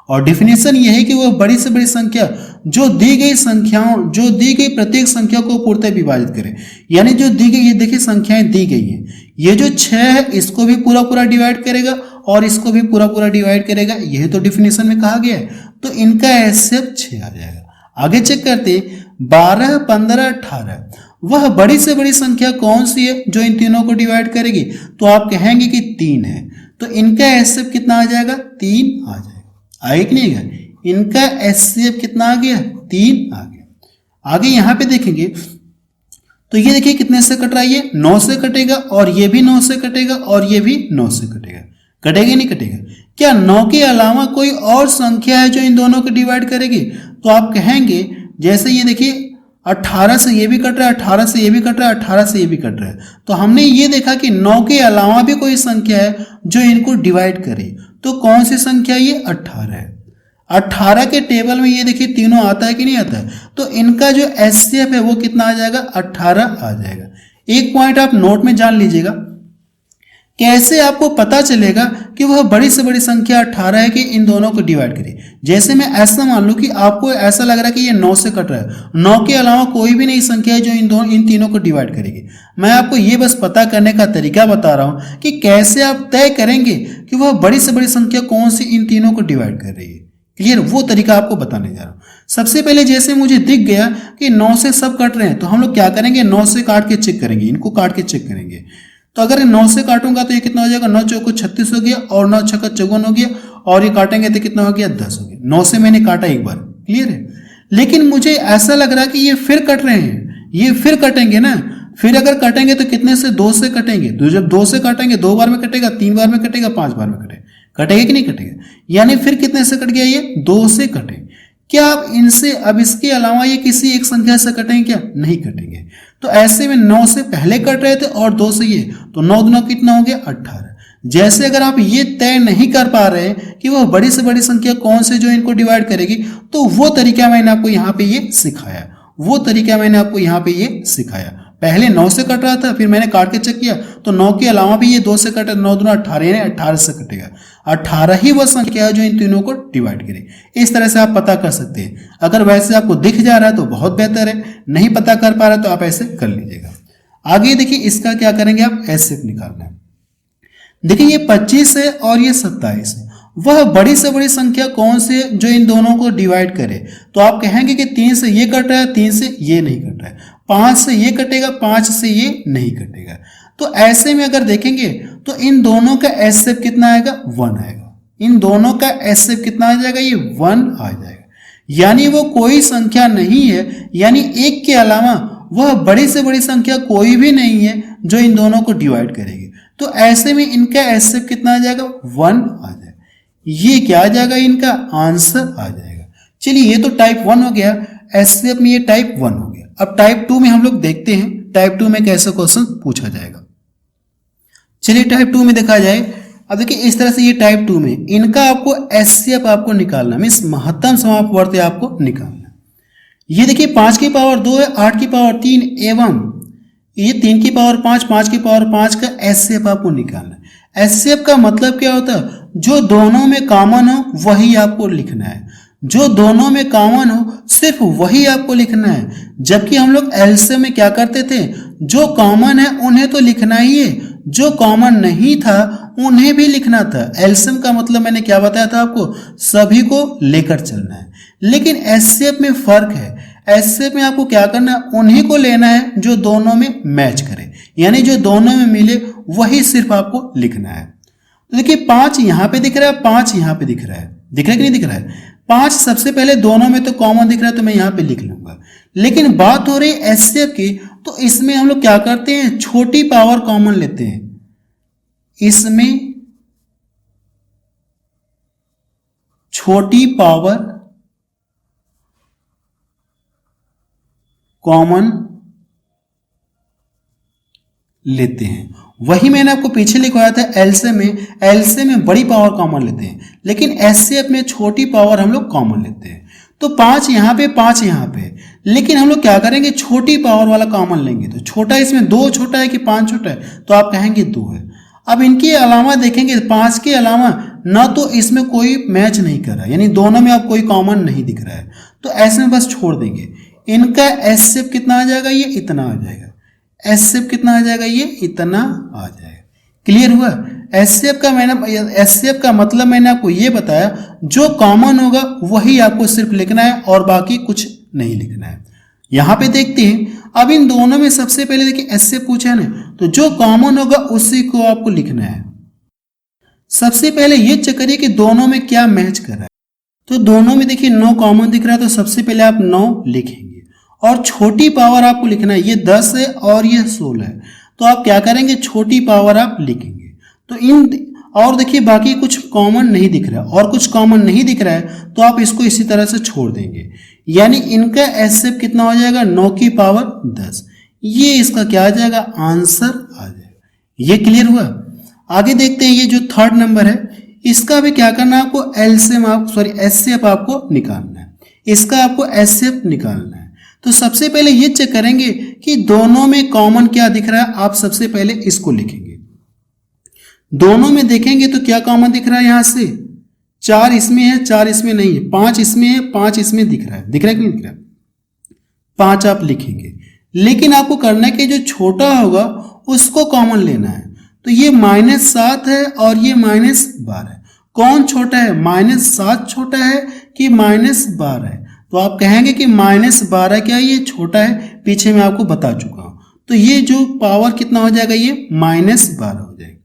और डिफिनेशन यह है कि वह बड़ी से बड़ी संख्या जो दी गई संख्याओं, जो दी गई प्रत्येक संख्या को पूर्णतः विभाजित करे। यानी जो दी गई, ये देखिए संख्याएं दी गई हैं, ये जो 6 है इसको भी पूरा पूरा डिवाइड करेगा और इसको भी पूरा पूरा डिवाइड करेगा, यह तो डिफिनेशन में कहा गया है। तो इनका एचसीएफ 6 आ जाएगा। आगे चेक करते 12 15 18, वह बड़ी से बड़ी संख्या कौन सी है जो इन तीनों को डिवाइड करेगी, तो आप कहेंगे कि 3 है। तो इनका एचसीएफ कितना आ जाएगा, 3 आ जाएगा। आगे कि नहीं गया, इनका एचसीएफ कितना आ गया, 3 आ गया। आगे यहाँ पे देखेंगे तो ये देखिए कितने से कट रहा है, ये 9 से कटेगा, और ये भी 9 से कटेगा, और ये भी 9 से कटेगा। कटेगा नहीं कटेगा, क्या 9 के अलावा कोई और संख्या है जो इन दोनों को डिवाइड करेगी, तो आप कहेंगे जैसे ये देखिए 18 से ये भी कट रहा है, 18 से ये भी कट रहा है, 18 से ये भी कट रहा है। तो हमने ये देखा कि 9 के अलावा भी कोई संख्या है जो इनको डिवाइड करे, तो कौन सी संख्या, ये 18 है। 18 के टेबल में ये देखिए तीनों आता है कि नहीं आता है, तो इनका जो एचसीएफ है वो कितना आ जाएगा, 18 आ जाएगा। एक पॉइंट आप नोट में जान लीजिएगा, कैसे आपको पता चलेगा कि वह बड़ी से बड़ी संख्या 18 है कि इन दोनों को डिवाइड करिए। जैसे मैं ऐसा मान लूं कि आपको ऐसा लग रहा है कि ये 9 से कट रहा है, 9 के अलावा कोई भी नई संख्या है जो इन तीनों को डिवाइड करेगी। मैं आपको ये बस पता करने का तरीका बता रहा हूं कि कैसे आप तय करेंगे कि वह बड़ी से बड़ी संख्या कौन सी इन तीनों को डिवाइड कर रही है। क्लियर, वो तरीका आपको बताने जा रहा हूं। सबसे पहले जैसे मुझे दिख गया कि 9 से सब कट रहे हैं, तो हम लोग क्या करेंगे, 9 से काट के चेक करेंगे, इनको काट के चेक करेंगे। तो अगर 9 से काटूंगा तो ये कितना हो जाएगा, 9 चौको 36 हो गया और 9 छक्का 54 हो गया, और ये काटेंगे तो कितना हो गया, 10 हो गया। 9 से मैंने काटा एक बार, क्लियर है। लेकिन मुझे ऐसा लग रहा है कि ये फिर कट रहे हैं, ये फिर कटेंगे ना। फिर अगर कटेंगे तो कितने से, 2 से कटेंगे। तो जब 2 से काटेंगे 2 बार में कटेगा, 3 बार में कटेगा, 5 बार में कटेगा कि नहीं कटेगा। यानी फिर कितने से कट गया, ये 2 से कटे। क्या आप इनसे अब इसके अलावा ये किसी एक संख्या से कटेंगे क्या, नहीं कटेंगे। तो ऐसे में 9 से पहले कट रहे थे और 2 से ये, तो 9 दूना कितना हो गया, 18। जैसे अगर आप ये तय नहीं कर पा रहे कि वह बड़ी से बड़ी संख्या कौन से जो इनको डिवाइड करेगी, तो वो तरीका मैंने आपको यहाँ पे ये सिखाया। पहले 9 से कट रहा था, फिर मैंने काट के चेक किया तो 9 के अलावा भी ये 2 से कटे, 9 दूना 18, यानी 18 से कटेगा। 18 ही वह संख्या है जो इन तीनों को डिवाइड करे। इस तरह से आप पता कर सकते हैं। अगर वैसे आपको दिख जा रहा है तो बहुत बेहतर है, नहीं पता कर पा रहे तो आप ऐसे कर लीजिएगा। आगे देखिए इसका क्या करेंगे, आप एचसीएफ निकालना है। देखिए ये 25 है और ये 27 है, वह बड़ी से बड़ी संख्या कौन सी है जो इन दोनों को डिवाइड करे। तो आप कहेंगे कि 3 से ये कट रहा है, 3 से ये नहीं कट रहा है, 5 से ये कटेगा, 5 से ये नहीं कटेगा। तो ऐसे में अगर देखेंगे तो इन दोनों का एचसीएफ कितना आएगा, 1 आएगा। इन दोनों का एचसीएफ कितना आ जाएगा, ये 1 आ जाएगा। यानी वो कोई संख्या नहीं है, यानी 1 के अलावा वह बड़ी से बड़ी संख्या कोई भी नहीं है जो इन दोनों को डिवाइड करेगी। तो ऐसे में इनका एचसीएफ कितना आ जाएगा, 1 आ जाएगा। ये क्या आ जाएगा, इनका आंसर आ जाएगा। चलिए ये तो टाइप 1 हो गया, एचसीएफ में ये टाइप 1 हो गया। अब टाइप 2 में हम लोग देखते हैं टाइप 2 में कैसे क्वेश्चन पूछा जाएगा। चलिए टाइप 2 में देखा जाए। अब देखिए इस तरह से ये टाइप 2 में इनका आपको एचसीएफ आपको निकालना, मीन्स महत्तम समापवर्ती आपको निकालना। ये देखिए 5 की पावर 2 है, 8 की पावर 3 एवं ये 3 की पावर 5, 5 की पावर 5 का एचसीएफ आपको निकालना है। एचसीएफ का मतलब क्या होता है, जो दोनों में कॉमन हो वही आपको लिखना है। जो दोनों में कॉमन हो सिर्फ वही आपको लिखना है। जबकि हम लोग एलसीएम में क्या करते थे, जो कॉमन है उन्हें तो लिखना ही है, जो कॉमन नहीं था उन्हें भी लिखना था। एलसीएम का मतलब मैंने क्या बताया था आपको, सभी को लेकर चलना है। लेकिन एचसीएफ में फर्क है। एचसीएफ में आपको क्या करना है, उन्हीं को लेना है जो दोनों में मैच करे, यानी जो दोनों में मिले वही सिर्फ आपको लिखना है। तो देखिए 5 यहाँ पे दिख रहा है, 5 यहाँ पे दिख रहा है, दिख रहा है कि नहीं दिख रहा है। 5 सबसे पहले दोनों में तो कॉमन दिख रहा है तो मैं यहाँ पे लिख लूंगा। लेकिन बात हो रही है एचसीएफ की, तो इसमें हम लोग क्या करते हैं, छोटी पावर कॉमन लेते हैं। इसमें छोटी पावर कॉमन लेते हैं। वही मैंने आपको पीछे लिखवाया था एलसीएम में बड़ी पावर कॉमन लेते हैं, लेकिन एचसीएफ में छोटी पावर हम लोग कॉमन लेते हैं। तो 5 यहाँ पे, 5 यहाँ पे, लेकिन हम लोग क्या करेंगे, छोटी पावर वाला कॉमन लेंगे। तो छोटा इसमें 2 छोटा है कि 5 छोटा है, तो आप कहेंगे 2 है। अब इनके अलावा देखेंगे 5 के अलावा ना तो इसमें कोई मैच नहीं कर रहा है, यानी दोनों में अब कोई कॉमन नहीं दिख रहा है, तो ऐसे में बस छोड़ देंगे। इनका एचसीएफ कितना आ जाएगा, ये इतना आ जाएगा। एचसीएफ कितना आ जाएगा, ये इतना आ जाएगा। क्लियर हुआ। एचसीएफ का मतलब मैंने आपको ये बताया, जो कॉमन होगा वही आपको सिर्फ लिखना है और बाकी कुछ नहीं लिखना है। यहां पे देखते हैं, अब इन दोनों में सबसे पहले देखिए एचसीएफ पूछा है ना, तो जो कॉमन होगा उसी को आपको लिखना है। सबसे पहले ये चेक करिए कि दोनों में क्या मैच कर रहा है। तो दोनों में देखिए 9 कॉमन दिख रहा है, तो सबसे पहले आप 9 लिखेंगे और छोटी पावर आपको लिखना है। ये 10 है और ये 16 है, तो आप क्या करेंगे, छोटी पावर आप लिखेंगे। तो इन और देखिए बाकी कुछ कॉमन नहीं दिख रहा है और कुछ कॉमन नहीं दिख रहा है, तो आप इसको इसी तरह से छोड़ देंगे। यानी इनका एचसीएफ कितना हो जाएगा, 9 की पावर 10। ये इसका क्या आ जाएगा, आंसर आ जाएगा। ये क्लियर हुआ। आगे देखते हैं, ये जो 3rd नंबर है, इसका भी क्या करना है आपको, एलसीएम एचसीएफ आपको निकालना है, इसका आपको एचसीएफ निकालना है। तो सबसे पहले ये चेक करेंगे कि दोनों में कॉमन क्या दिख रहा है। आप सबसे पहले इसको लिखेंगे, दोनों में देखेंगे तो क्या कॉमन दिख रहा है, यहां से 4 इसमें है, 4 इसमें नहीं है, 5 इसमें है, 5 इसमें दिख रहा है, दिख रहा है कि नहीं दिख रहा है, 5 आप लिखेंगे। लेकिन आपको करना है कि जो छोटा होगा उसको कॉमन लेना है। तो ये -7 है और ये -12 है। कौन छोटा है, -7 छोटा है कि -12 है? तो आप कहेंगे कि -12 क्या ये छोटा है, पीछे मैं आपको बता चुका हूं। तो ये जो पावर कितना हो जाएगा, ये -12 हो जाएगा।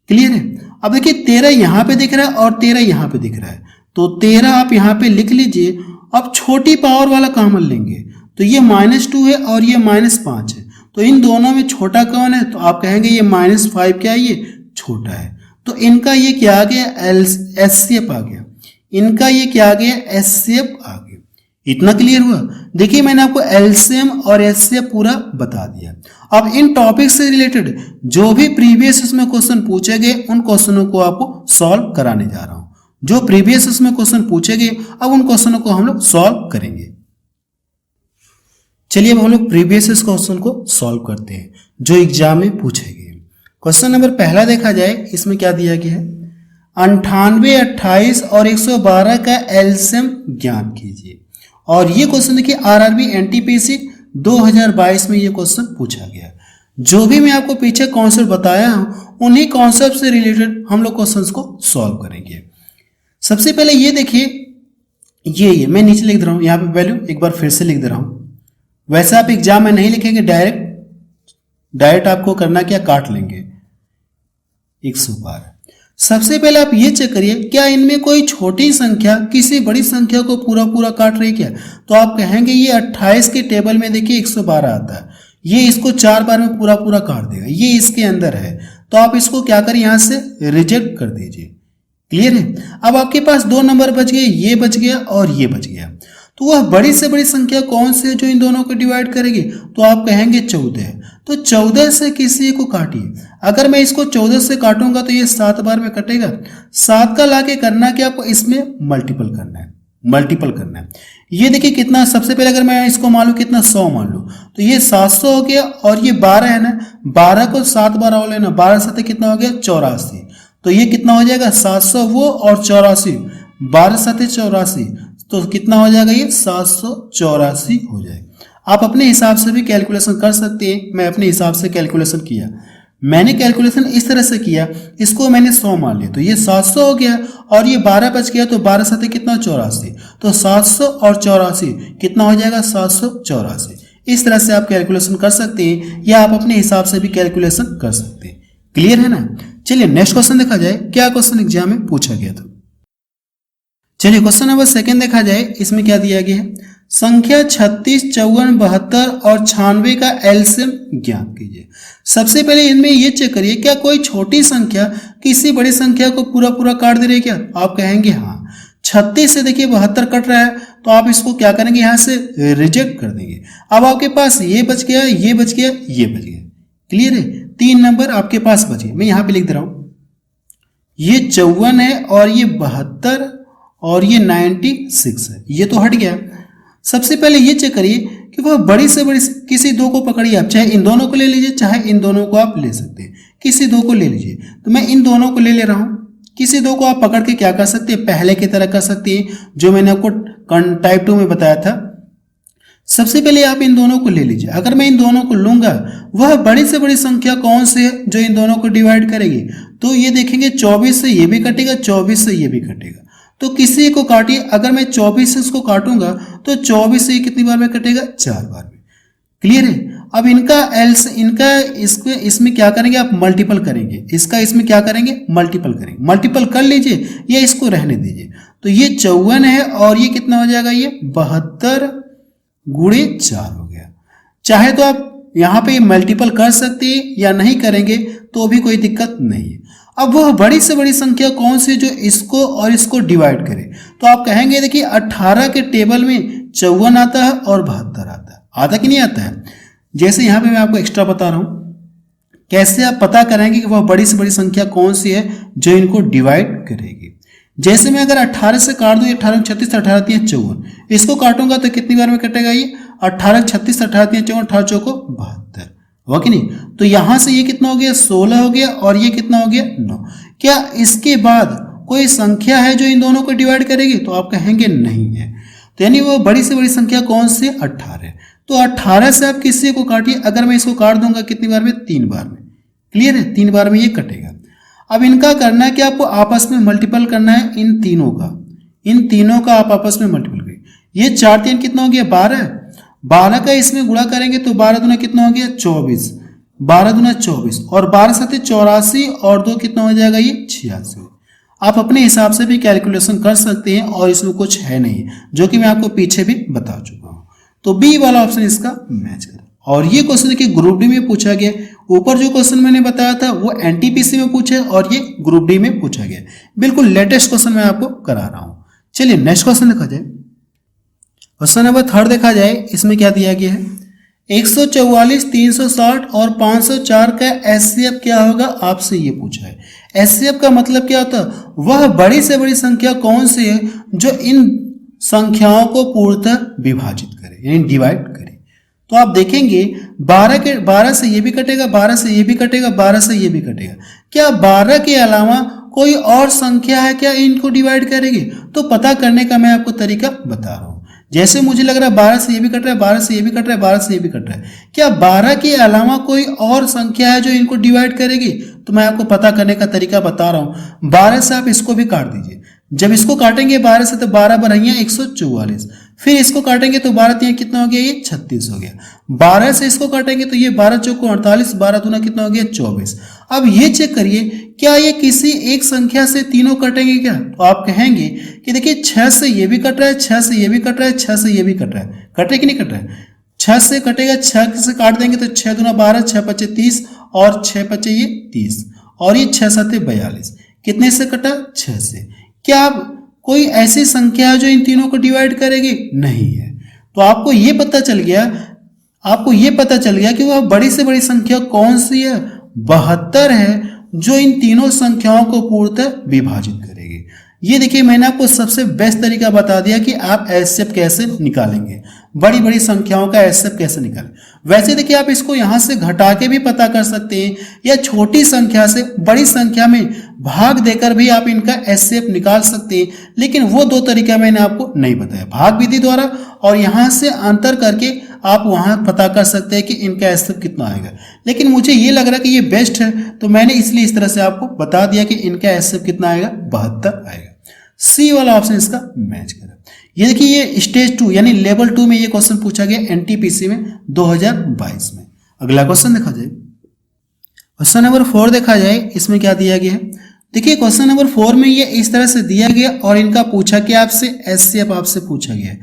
क्लियर है? अब देखिए 13 यहां पे दिख रहा है और 13 यहां पे दिख रहा है, तो 13 आप यहां पे लिख लीजिए। अब छोटी पावर वाला कॉमन लेंगे, तो ये -2 है और ये -5 है, तो इन दोनों में छोटा कौन है? तो आप कहेंगे ये -5 क्या है, ये छोटा है। तो इनका ये क्या आ गया, एचसीएफ आ गया, इनका ये क्या आ गया, एचसीएफ आ गया। इतना क्लियर हुआ? देखिए मैंने आपको एलसीएम और एचसीएफ पूरा बता दिया। अब इन टॉपिक से रिलेटेड जो भी प्रीवियस इसमें क्वेश्चन पूछे गए उन क्वेश्चनों को आपको सॉल्व कराने जा रहा हूं। जो प्रीवियस इसमें क्वेश्चन पूछे गए अब उन क्वेश्चनों को हम लोग सॉल्व करेंगे। चलिए अब हम लोग प्रीवियस क्वेश्चन को सॉल्व करते हैं जो एग्जाम में पूछे गए। क्वेश्चन नंबर पहला देखा जाए, इसमें क्या दिया गया है, 98, 28 और 112 का एलसीएम ज्ञात कीजिए। और ये क्वेश्चन देखिए आरआरबी एनटीपीसी 2022 में ये क्वेश्चन पूछा गया। जो भी मैं आपको पीछे कॉन्सेप्ट बताया हूं उन्हीं कॉन्सेप्ट से रिलेटेड हम लोग क्वेश्चंस को सॉल्व करेंगे। सबसे पहले ये देखिए, ये मैं नीचे लिख दे रहा हूं, यहाँ पे वैल्यू एक बार फिर से लिख दे रहा हूं। वैसे आप एग्जाम में नहीं लिखेंगे, डायरेक्ट आपको करना क्या, काट लेंगे 112। सबसे पहले आप ये चेक करिए क्या इनमें कोई छोटी संख्या किसी बड़ी संख्या को पूरा पूरा काट रही है क्या? तो आप कहेंगे ये 28 के टेबल में देखिए 112 आता है, ये इसको 4 बार में पूरा पूरा काट देगा, ये इसके अंदर है, तो आप इसको क्या करें, यहां से रिजेक्ट कर दीजिए। क्लियर है? अब आपके पास 2 नंबर बच गए, ये बच गया और ये बच गया। तो वह बड़ी से बड़ी संख्या कौन सी है जो इन दोनों को डिवाइड करेगी? तो आप कहेंगे 14। तो 14 से किसी को काटिए। अगर मैं इसको 14 से काटूंगा तो ये 7 बार में कटेगा। 7 का लाके करना कि आपको इसमें मल्टीपल करना है। ये देखिए कितना, सबसे पहले अगर मैं इसको मान लूँ कितना, 100 मान लूँ, तो ये 700 हो गया और ये 12 है ना, 12 को 7 बार और लेना, 12 7 कितना हो गया, 84। तो ये कितना हो जाएगा, 700 वो और 84, 12 7 84, तो कितना हो जाएगा, ये 784 हो जाएगा। आप अपने हिसाब से भी कैलकुलेशन कर सकते हैं। मैं अपने हिसाब से कैलकुलेशन किया, मैंने कैलकुलेशन इस तरह से किया, इसको मैंने 100 मान लिया तो ये 700 हो गया और ये 12 बच गया, तो 12 7 कितना, 84, तो 700 और 84 कितना हो जाएगा, 784। इस तरह से आप कैलकुलेशन कर सकते हैं या आप अपने हिसाब से भी कैलकुलेशन कर सकते हैं। क्लियर है ना? चलिए नेक्स्ट क्वेश्चन देखा जाए, क्या क्वेश्चन एग्जाम में पूछा गया था। चलिए क्वेश्चन नंबर 2 देखा जाए, इसमें क्या दिया गया है, संख्या 36, 54, 72 और 96 का एलसीएम ज्ञात कीजिए। सबसे पहले इनमें ये चेक करिए क्या कोई छोटी संख्या किसी बड़ी संख्या को पूरा पूरा काट दे रही है क्या? आप कहेंगे हाँ। 36 से देखिए 72 कट रहा है, तो आप इसको क्या करेंगे, यहां से रिजेक्ट कर देंगे। अब आपके पास ये बच गया, ये बच गया, ये बच गया। क्लियर है? 3 नंबर आपके पास बचे। मैं यहां पे लिख दे रहा हूं, ये 54 है और ये 72 और ये 96 है, ये तो हट गया। सबसे पहले ये चेक करिए कि वह बड़ी से बड़ी किसी दो को पकड़िए आप, चाहे इन दोनों को ले लीजिए चाहे इन दोनों को आप ले सकते हैं, किसी दो को ले लीजिए। तो मैं इन दोनों को ले रहा हूं। किसी दो को आप पकड़ के क्या कर सकते हैं, पहले की तरह कर सकते हैं जो मैंने आपको टाइप 2 में बताया था। सबसे पहले आप इन दोनों को ले लीजिए। अगर मैं इन दोनों को लूंगा, वह बड़ी से बड़ी संख्या कौन सी है जो इन दोनों को डिवाइड करेगी? तो ये देखेंगे 24 से ये भी कटेगा, 24 से ये भी कटेगा, तो किसी को काटिए। अगर मैं 24 से इसको काटूंगा तो 24 से कितनी बार में कटेगा, 4 बार में। क्लियर है? अब इनका इसमें क्या करेंगे, आप मल्टीपल करेंगे, इसका इसमें क्या करेंगे, मल्टीपल करेंगे। मल्टीपल कर लीजिए या इसको रहने दीजिए। तो ये 54 है और ये कितना हो जाएगा, ये 72 गुणे 4 हो गया। चाहे तो आप यहां पे मल्टीपल कर सकते हैं या नहीं करेंगे तो भी कोई दिक्कत नहीं है। अब वह बड़ी से बड़ी संख्या कौन सी जो इसको और इसको डिवाइड करे? तो आप कहेंगे देखिए 18 के टेबल में 54 आता है और 72 आता है कि नहीं आता है? जैसे यहां पे मैं आपको एक्स्ट्रा बता रहा हूं, कैसे आप पता करेंगे कि वह बड़ी से बड़ी संख्या कौन सी है जो इनको डिवाइड करेगी। जैसे मैं अगर 18 से काट दूं, 18 36 18 3 54, इसको काटूंगा तो कितनी बार में कटेगा ये 18 36 18 3 54, 18 चौको 72, हो कि नहीं। तो यहां से ये कितना हो गया 16 हो गया और ये कितना हो गया 9। क्या इसके बाद कोई संख्या है जो इन दोनों को डिवाइड करेगी? तो आप कहेंगे नहीं है। तो यानी वो बड़ी से बड़ी संख्या कौन सी है 18। तो 18 से आप किसी को काटिए, अगर मैं इसको काट दूंगा कितनी बार में 3 बार में, क्लियर है 3 बार में ये कटेगा। अब इनका करना है कि आपको आपस में मल्टीपल करना है इन तीनों का आप आपस में मल्टीपल करिए। ये 4 3 कितना हो गया 12 का इसमें गुणा करेंगे तो 12 दूना कितना हो गया 24, 12 दूना 24 और 12 साथ 84 और 2 कितना हो जाएगा ये 86। आप अपने हिसाब से भी कैलकुलेशन कर सकते हैं और इसमें कुछ है नहीं, जो कि मैं आपको पीछे भी बता चुका हूं। तो बी वाला ऑप्शन इसका मैच करें। और ये क्वेश्चन देखिए ग्रुप डी में पूछा गया। ऊपर जो क्वेश्चन मैंने बताया था वो एनटीपीसी में पूछा और ये ग्रुप डी में पूछा गया। बिल्कुल लेटेस्ट क्वेश्चन मैं आपको करा रहा हूं। चलिए नेक्स्ट क्वेश्चन देखा जाए। क्वेश्चन नंबर 3 देखा जाए। इसमें क्या दिया गया है 144 360 और 504 का एचसीएफ क्या होगा, आपसे ये पूछा है। एचसीएफ का मतलब क्या होता है, वह बड़ी से बड़ी संख्या कौन सी है जो इन संख्याओं को पूर्णतः विभाजित करे यानी डिवाइड करे। तो आप देखेंगे 12 से ये भी कटेगा, 12 से ये भी कटेगा, 12 से ये भी कटेगा। क्या 12 के अलावा कोई और संख्या है क्या इनको डिवाइड करेगी? तो पता करने का मैं आपको तरीका बता रहा हूं। जैसे मुझे लग रहा है 12 से ये भी कट रहा है, 12 से ये भी कट रहा है, 12 से ये भी कट रहा है। क्या 12 के अलावा कोई और संख्या है जो इनको डिवाइड करेगी? तो मैं आपको पता करने का तरीका बता रहा हूं। 12 से आप इसको भी काट दीजिए। जब इसको काटेंगे 12 से तो 12 बढ़ाइया 144, फिर इसको काटेंगे तो 12 3 कितना हो गया ये 36 हो गया। 12 से इसको काटेंगे तो ये 12 चौको 48, 12 दूना कितना हो गया 24। अब ये चेक करिए क्या ये किसी एक संख्या से तीनों कटेंगे क्या? तो आप कहेंगे कि देखिए 6 से ये भी कट रहा है, 6 से ये भी कट रहा है, 6 से ये भी कट रहा है, कटे कि नहीं कट रहा है? 6 से कटेगा, 6 से काट देंगे तो 6 दूना 12, 6 पचे 30 और 6 पचे ये 30 और ये 6 7 42। कितने से कटा 6 से। क्या कोई ऐसी संख्या है जो इन तीनों को डिवाइड करेगी? नहीं है। तो आपको ये पता चल गया कि वह बड़ी से बड़ी संख्या कौन सी है 72 है जो इन तीनों संख्याओं को पूर्णतः विभाजित करेगी। ये देखिए मैंने आपको सबसे बेस्ट तरीका बता दिया कि आप एचसीएफ कैसे निकालेंगे, बड़ी बड़ी संख्याओं का एचसीएफ कैसे निकालें। वैसे देखिए आप इसको यहां से घटा के भी पता कर सकते हैं या छोटी संख्या से बड़ी संख्या में भाग देकर भी आप इनका एचसीएफ निकाल सकते हैं, लेकिन वो 2 तरीका मैंने आपको नहीं बताया, भाग विधि द्वारा और यहां से अंतर करके आप वहां पता कर सकते हैं कि इनका एचसीएफ कितना आएगा। लेकिन मुझे ये लग रहा है कि ये बेस्ट है तो मैंने इसलिए इस तरह से आपको बता दिया कि इनका एचसीएफ कितना आएगा 72 आएगा। सी वाला ऑप्शन इसका मैच करें। ये देखिए ये स्टेज 2 यानी लेवल 2 में ये क्वेश्चन पूछा गया एनटीपीसी में 2022 में। अगला क्वेश्चन देखा जाए। क्वेश्चन नंबर 4 देखा जाए। इसमें क्या दिया गया है देखिए क्वेश्चन नंबर 4 में ये इस तरह से दिया गया और इनका पूछा गया आपसे एचसीएफ आपसे पूछा गया है,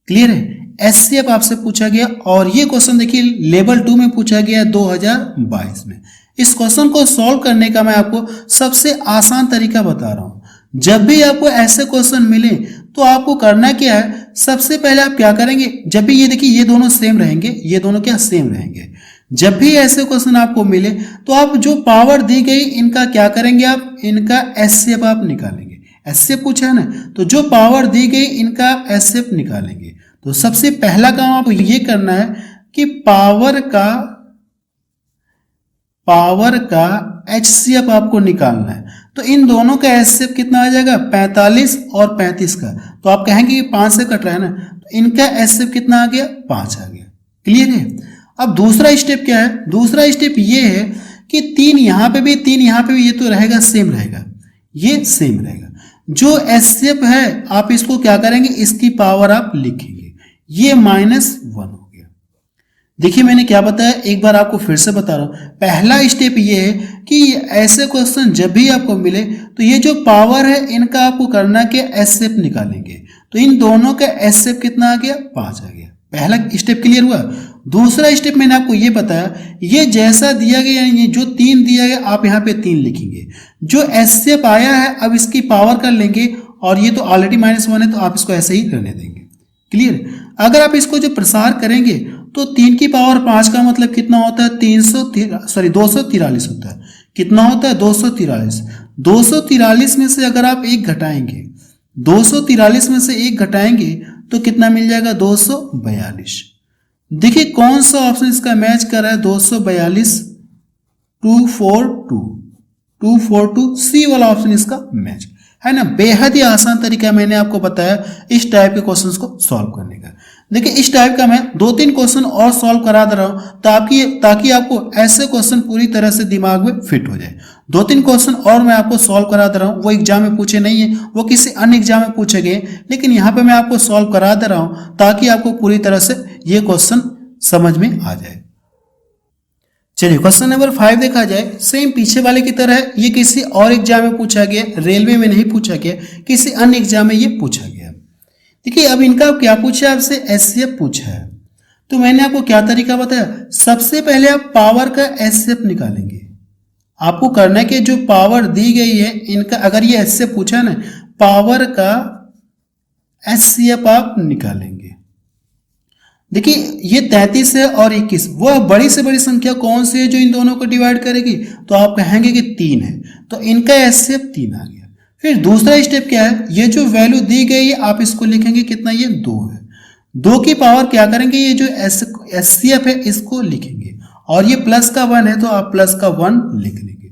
क्लियर है। एचसीएफ आपसे पूछा गया और ये क्वेश्चन देखिए लेवल 2 में पूछा गया 2022 में। इस क्वेश्चन को सॉल्व करने का मैं आपको सबसे आसान तरीका बता रहा हूं। जब भी आपको ऐसे क्वेश्चन मिले तो आपको करना क्या है, सबसे पहले आप क्या करेंगे, जब भी ये देखिए ये दोनों सेम रहेंगे, ये दोनों क्या सेम रहेंगे। जब भी ऐसे क्वेश्चन आपको मिले तो आप जो पावर दी गई इनका क्या करेंगे, आप इनका एचसीएफ आप निकालेंगे। एचसीएफ पूछा है ना, तो जो पावर दी गई इनका एचसीएफ निकालेंगे। तो सबसे पहला काम आपको ये करना है कि पावर का एचसीएफ आपको निकालना है। तो इन दोनों का एचसीएफ कितना आ जाएगा 45 और 35 का। तो आप कहेंगे कि 5 से कट रहा है ना, तो इनका एचसीएफ कितना आ गया 5 आ गया, क्लियर है। अब दूसरा स्टेप क्या है, दूसरा स्टेप ये है कि 3 यहां पे भी 3 यहां पे भी, ये तो रहेगा सेम रहेगा, ये सेम रहेगा। जो एचसीएफ है आप इसको क्या करेंगे, इसकी पावर आप लिखेंगे, ये -1 हो गया। देखिए मैंने क्या बताया, एक बार आपको फिर से बता रहा हूं। पहला स्टेप ये है कि ऐसे क्वेश्चन जब भी आपको मिले तो ये जो पावर है इनका आपको करना कि एचसीएफ निकालेंगे। तो इन दोनों का एचसीएफ कितना आ गया 5 आ गया। पहला स्टेप क्लियर हुआ। दूसरा स्टेप मैंने आपको ये बताया, ये जैसा दिया गया ये जो 3 दिया गया आप यहाँ पे 3 लिखेंगे। जो एचसीएफ आया है अब इसकी पावर कर लेंगे और ये तो ऑलरेडी -1 है तो आप इसको ऐसे ही रहने देंगे, क्लियर। अगर आप इसको जो प्रसार करेंगे तो 3 की पावर 5 का मतलब कितना होता है? 243 होता है। कितना होता है? 243। 243 में से अगर आप एक घटाएंगे, 243 में से एक घटाएंगे तो कितना मिल जाएगा? 242। देखिए कौन सा ऑप्शन इसका मैच कर रहा है? 242, 242 सी वाला ऑप्शन इसका मैच है ना। बेहद ही आसान तरीका मैंने आपको बताया इस टाइप के क्वेश्चंस को सॉल्व करने का। देखिए इस टाइप का मैं 2-3 क्वेश्चन और सॉल्व करा दे रहा हूं ताकि आपको ऐसे क्वेश्चन पूरी तरह से दिमाग में फिट हो जाए। 2-3 क्वेश्चन और मैं आपको सॉल्व करा दे रहा हूं, वो एग्जाम में पूछे नहीं है, वो किसी अन्य एग्जाम में पूछे गए, लेकिन यहाँ पे मैं आपको सॉल्व करा दे रहा हूं ताकि आपको पूरी तरह से ये क्वेश्चन समझ में आ जाए। चलिए क्वेश्चन नंबर 5 देखा जाए। सेम पीछे वाले की तरह है, ये किसी और एग्जाम में पूछा गया, रेलवे में नहीं पूछा गया, किसी अन्य एग्जाम में ये पूछा गया। देखिए अब इनका क्या पूछा है? आपसे एचसीएफ पूछा है। तो मैंने आपको क्या तरीका बताया? सबसे पहले आप पावर का एचसीएफ निकालेंगे। आपको करना है कि जो पावर दी गई है इनका, अगर ये एचसीएफ पूछा है ना, पावर का एचसीएफ आप निकालेंगे। देखिए ये 33 है और 21, वह बड़ी से बड़ी संख्या कौन सी है जो इन दोनों को डिवाइड करेगी? तो आप कहेंगे कि 3 है, तो इनका एचसीएफ 3 आ गया। फिर दूसरा स्टेप क्या है? ये जो वैल्यू दी गई है आप इसको लिखेंगे कितना? ये 2 है। 2 की पावर क्या करेंगे? ये जो एचसीएफ है इसको लिखेंगे, और ये प्लस का 1 है तो आप प्लस का 1 लिख लेंगे।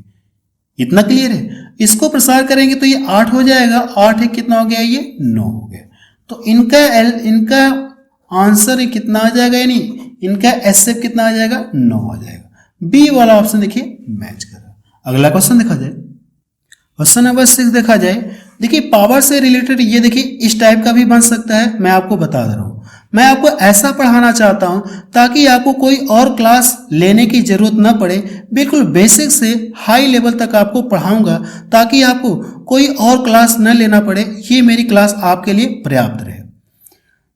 इतना क्लियर है? इसको प्रसार करेंगे तो ये 8 हो जाएगा, 8 है कितना हो गया? ये 9 हो गया। तो इनका आंसर कितना आ जाएगा? यानी इनका एचसीएफ कितना आ जाएगा? 9 आ जाएगा। बी वाला ऑप्शन देखिए मैच कर रहा है। अगला क्वेश्चन देखा जाए, क्वेश्चन नंबर 6 देखा जाए। देखिए पावर से रिलेटेड ये देखिए इस टाइप का भी बन सकता है, मैं आपको बता दे रहा हूं। मैं आपको ऐसा पढ़ाना चाहता हूं ताकि आपको कोई और क्लास लेने की जरूरत न पड़े, बिल्कुल बेसिक से हाई लेवल तक आपको पढ़ाऊंगा ताकि आपको कोई और क्लास न लेना पड़े। ये मेरी क्लास आपके लिए पर्याप्त रहे।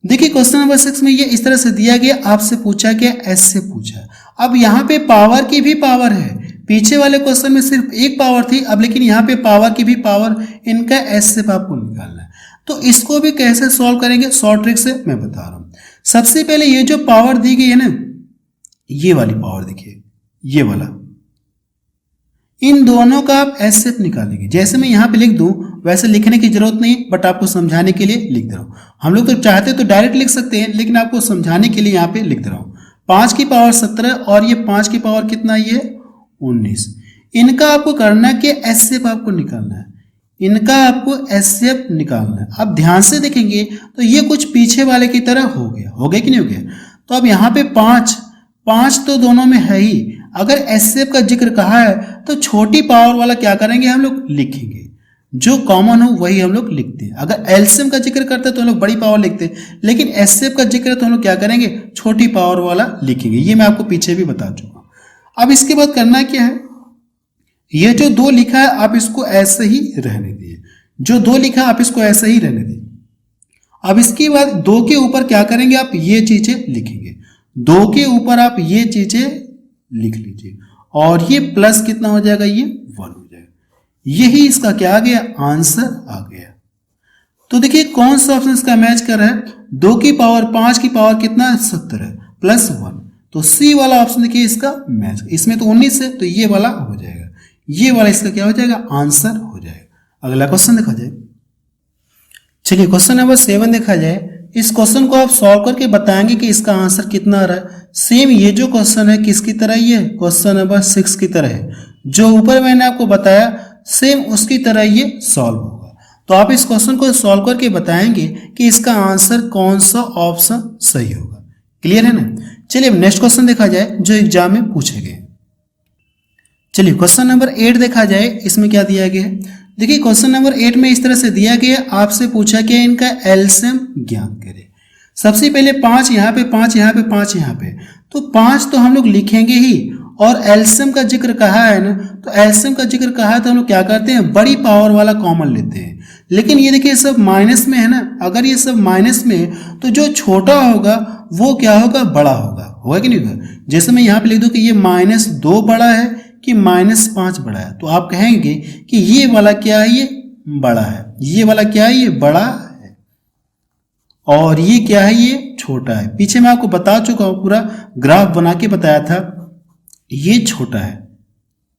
देखिए क्वेश्चन नंबर 6 में ये इस तरह से दिया गया, आपसे पूछा गया, एस से पूछा। अब यहाँ पे पावर की भी पावर है, पीछे वाले क्वेश्चन में सिर्फ एक पावर थी, अब लेकिन यहाँ पे पावर की भी पावर, इनका एस से आपको निकालना है। तो इसको भी कैसे सॉल्व करेंगे? शॉर्ट ट्रिक से मैं बता रहा हूँ। सबसे पहले ये जो पावर दी गई है ना, ये वाली पावर देखिए, ये वाला, इन दोनों का आप एस निकालेंगे। जैसे मैं यहाँ पे लिख दूं वैसे लिखने की जरूरत नहीं, बट आपको समझाने के लिए लिख दे रहा हूँ। हम लोग तो चाहते तो डायरेक्ट लिख सकते हैं, लेकिन आपको समझाने के लिए यहाँ पे लिख दे रहा हूँ। 5 की पावर 17 और ये 5 की पावर कितना? ये 19। इनका आपको करना है कि एचसीएफ आपको निकालना है, इनका आपको एचसीएफ निकालना है। अब ध्यान से देखेंगे तो ये कुछ पीछे वाले की तरह हो गया कि नहीं हो गया? तो अब यहाँ पे 5 तो दोनों में है ही। अगर एचसीएफ का जिक्र कहा है तो छोटी पावर वाला क्या करेंगे? हम लोग लिखेंगे, जो कॉमन हो वही हम लोग लिखते हैं। अगर एलसीएम का जिक्र करते हैं तो हम लोग बड़ी पावर लिखते हैं, लेकिन एचसीएफ का जिक्र है तो हम लोग क्या करेंगे? छोटी पावर वाला लिखेंगे। ये मैं आपको पीछे भी बता चुका हूं। अब इसके बाद करना क्या है? ये जो 2 लिखा है आप इसको ऐसे ही रहने दिए, जो 2 लिखा है आप इसको ऐसे ही रहने दिए। अब इसके बाद 2 के ऊपर क्या करेंगे? आप ये चीजें लिखेंगे, 2 के ऊपर आप ये चीजें लिख लीजिए, और ये प्लस कितना हो जाएगा? ये 1 हो जाएगा। यही इसका क्या आ गया? आंसर आ गया। तो देखिए कौन सा ऑप्शन इसका मैच कर रहा है? 2 की पावर 5 की पावर कितना? 17 है, प्लस 1, तो सी वाला ऑप्शन देखिए इसका मैच। इसमें तो 19 है तो ये वाला हो जाएगा, ये वाला इसका क्या हो जाएगा? आंसर हो जाएगा। अगला क्वेश्चन देखा जाए। चलिए क्वेश्चन नंबर 7 देखा जाए। इस क्वेश्चन को आप सॉल्व करके बताएंगे कि इसका आंसर कितना आ रहा है। सेम ये जो क्वेश्चन है किसकी तरह ही है? क्वेश्चन नंबर 6 की तरह है। जो ऊपर मैंने आपको बताया सेम उसकी तरह ये सॉल्व होगा। तो आप इस क्वेश्चन को सॉल्व करके बताएंगे कि इसका आंसर कौन सा ऑप्शन सही होगा। क्लियर है ना? चलिए अब नेक्स्ट क्वेश्चन देखा जाए जो एग्जाम में पूछे गए। चलिए क्वेश्चन नंबर 8 देखा जाए। इसमें क्या दिया गया है? देखिए क्वेश्चन नंबर 8 में इस तरह से दिया गया, आपसे पूछा गया इनका एलसीएम ज्ञात करें। सबसे पहले 5 यहाँ पे, 5 यहाँ पे, 5 यहाँ पे, तो 5 तो हम लोग लिखेंगे ही, और एलसीएम का जिक्र कहा है ना, तो एलसीएम का जिक्र कहा है तो हम लोग क्या करते हैं? बड़ी पावर वाला कॉमन लेते हैं। लेकिन ये देखिए सब माइनस में है ना, अगर ये सब माइनस में है तो जो छोटा होगा वो क्या होगा? बड़ा होगा कि नहीं होगा? जैसे मैं यहाँ पे लिख दूं कि ये -2 बड़ा है कि -5 बड़ा है, तो आप कहेंगे कि ये वाला क्या है? ये बड़ा है। ये वाला क्या है? ये बड़ा है। और ये क्या है? ये छोटा है। पीछे मैं आपको बता चुका हूं, पूरा ग्राफ बना के बताया था। ये छोटा है,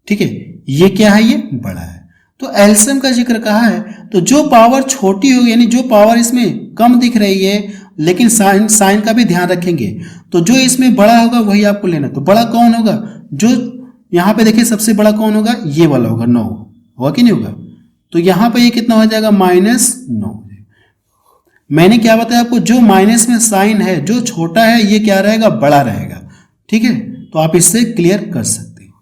ठीक है, ये क्या है, ये बड़ा है। तो एलसीएम का जिक्र कहा है, तो जो पावर छोटी होगी यानी जो पावर इसमें कम दिख रही है, लेकिन साइन का भी ध्यान रखेंगे, तो जो इसमें बड़ा होगा वही आपको लेना। तो बड़ा कौन होगा, जो यहाँ पे देखिए सबसे बड़ा कौन होगा, ये वाला होगा, 9 होगा कि नहीं होगा। तो यहाँ पे ये कितना हो जाएगा, -9। मैंने क्या बताया आपको, जो माइनस में साइन है, जो छोटा है ये क्या रहेगा, बड़ा रहेगा, ठीक है। तो आप इससे क्लियर कर सकते हैं।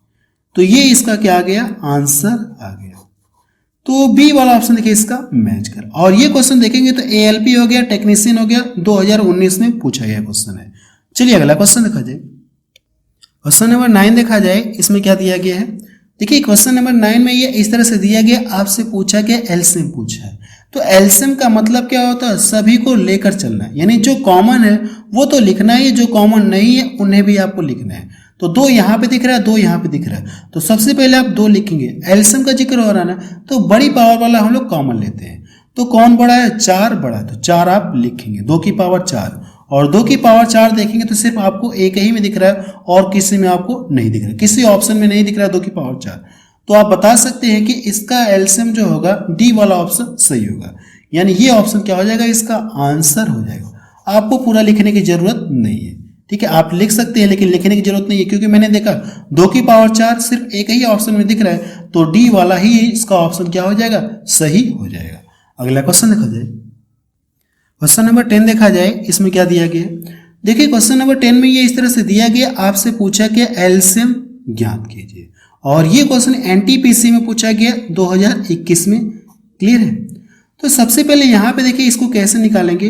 तो ये इसका क्या आ गया, आंसर आ गया। तो बी वाला ऑप्शन देखिए इसका मैच कर। और ये क्वेश्चन देखेंगे तो एएलपी हो गया, टेक्नीशियन हो गया, 2019 में पूछा गया क्वेश्चन है। चलिए अगला क्वेश्चन देखा जाए। क्वेश्चन नंबर 9 देखा जाए, इसमें क्या दिया गया है। देखिए क्वेश्चन नंबर 9 में ये इस तरह से दिया गया, आपसे पूछा गया एलसीएम पूछा है। तो एलसीएम का मतलब क्या होता है, सभी को लेकर चलना है, यानी जो कॉमन है वो तो लिखना है, जो कॉमन नहीं है उन्हें भी आपको लिखना है। तो 2 यहाँ पे दिख रहा है, 2 यहाँ पे दिख रहा है, तो सबसे पहले आप 2 लिखेंगे। एलसीएम का जिक्र हो रहा है ना, तो बड़ी पावर वाला हम लोग कॉमन लेते हैं। तो कौन बड़ा है, 4 बड़ा है, तो 4 आप लिखेंगे, 2 की पावर 4। और 2 की पावर 4 देखेंगे तो सिर्फ आपको एक ही में दिख रहा है और किसी में आपको नहीं दिख रहा है, किसी ऑप्शन में नहीं दिख रहा है 2 की पावर 4। तो आप बता सकते हैं कि इसका एलसीएम जो होगा डी वाला ऑप्शन सही होगा, यानी ये ऑप्शन क्या हो जाएगा, इसका आंसर हो जाएगा। आपको पूरा लिखने की जरूरत नहीं है, ठीक है, आप लिख सकते हैं लेकिन लिखने की जरूरत नहीं है, क्योंकि मैंने देखा 2 की पावर 4 सिर्फ एक ही ऑप्शन में दिख रहा है, तो डी वाला ही इसका ऑप्शन क्या हो जाएगा, सही हो जाएगा। अगला क्वेश्चन देखा जाए। क्वेश्चन नंबर 10 देखा जाए, इसमें क्या दिया गया। देखिए क्वेश्चन नंबर 10 में ये इस तरह से दिया गया, आपसे पूछा गया एलसीएम ज्ञात कीजिए। और ये क्वेश्चन एनटीपीसी में पूछा गया 2021 में, क्लियर है। तो सबसे पहले यहाँ पे देखिए इसको कैसे निकालेंगे।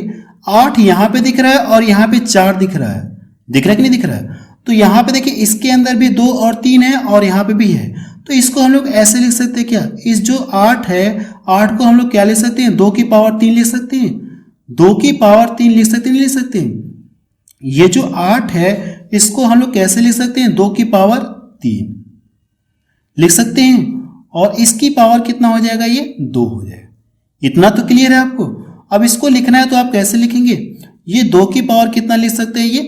8 यहाँ पे दिख रहा है और यहाँ पे 4 दिख रहा है, दिख रहा है कि नहीं दिख रहा है। तो यहाँ पे देखिए इसके अंदर भी 2 और 3 है और यहाँ पे भी है, तो इसको हम लोग ऐसे लिख सकते हैं क्या, इस जो 8 है, 8 को हम लोग क्या लिख सकते हैं, 2 की पावर 3 लिख सकते हैं, 2 की पावर 3 लिख सकते हैं, नहीं लिख सकते हैं। ये जो 8 है इसको हम लोग कैसे लिख सकते हैं, 2 की पावर 3 लिख सकते हैं, और इसकी पावर कितना हो जाएगा, ये 2 हो जाएगा। इतना तो क्लियर है आपको। अब इसको लिखना है तो आप कैसे लिखेंगे, ये 2 की पावर कितना लिख सकते हैं, ये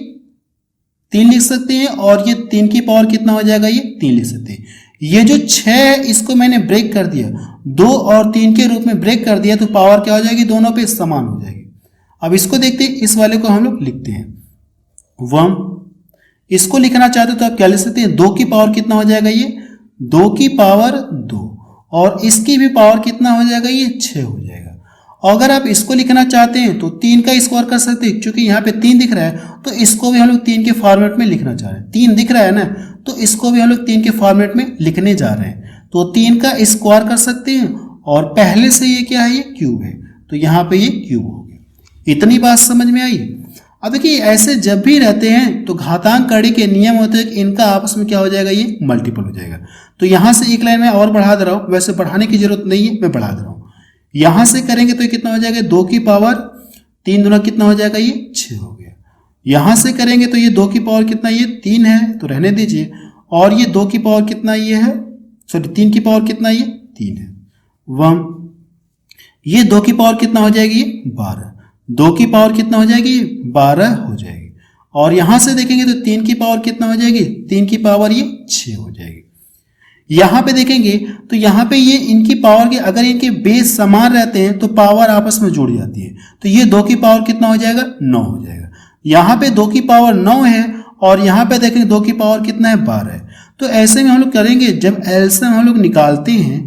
3 लिख सकते हैं, और ये 3 की पावर कितना हो जाएगा, ये 3 लिख सकते हैं। ये जो 6 है इसको मैंने ब्रेक कर दिया, 2 और 3 के रूप में ब्रेक कर दिया, तो पावर क्या हो जाएगी, दोनों पे समान हो जाएगी। अब इसको देखते हैं, इस वाले को हम लोग लिखते हैं 1। इसको लिखना चाहते तो आप क्या लिख सकते हैं, 2 की पावर कितना हो जाएगा, ये 2 की पावर 2, और इसकी भी पावर कितना हो जाएगा, ये 6 हो जाएगा। और अगर आप इसको लिखना चाहते हैं तो 3 का स्क्वायर कर सकते हैं, क्योंकि यहाँ पे 3 दिख रहा है तो इसको भी हम लोग 3 के फॉर्मेट में लिखना चाह रहे हैं। 3 दिख रहा है ना, तो इसको भी हम लोग 3 के फॉर्मेट में लिखने जा रहे हैं, तो 3 का स्क्वायर कर सकते हैं, और पहले से ये क्या है, ये क्यूब है, तो यहाँ पे ये क्यूब हो गया। इतनी बात समझ में आई। अब देखिए ऐसे जब भी रहते हैं तो घातांक कड़ी के नियम होते हैं कि इनका आपस में क्या हो जाएगा, ये मल्टीपल हो जाएगा। तो यहाँ से एक लाइन में और बढ़ा दे रहा हूँ, वैसे बढ़ाने की जरूरत नहीं है, मैं बढ़ा दे रहा हूँ। यहाँ से करेंगे तो ये कितना हो जाएगा, 2 की पावर 3 दूना कितना हो जाएगा, ये 6 हो गया। यहाँ से करेंगे तो ये 2 की पावर कितना, ये 3 है, तो रहने दीजिए, और ये 2 की पावर कितना ये है, सॉरी 3 की पावर कितना, ये 3 है 1। ये 2 की पावर कितना हो जाएगी, ये 12, 2 की पावर कितना हो जाएगी, 12 हो जाएगी। और यहां से देखेंगे तो 3 की पावर कितना हो जाएगी, 3 की पावर ये 6 हो जाएगी। यहां पे देखेंगे तो यहां पे ये इनकी पावर के अगर इनके बेस समान रहते हैं तो पावर आपस में जुड़ जाती है, तो ये 2 की पावर कितना हो जाएगा, 9 हो जाएगा। यहाँ पे 2 की पावर 9 है और यहाँ पे देखेंगे 2 की पावर कितना है, 12 है। तो ऐसे में हम लोग करेंगे, जब एलसीएम हम लोग निकालते हैं,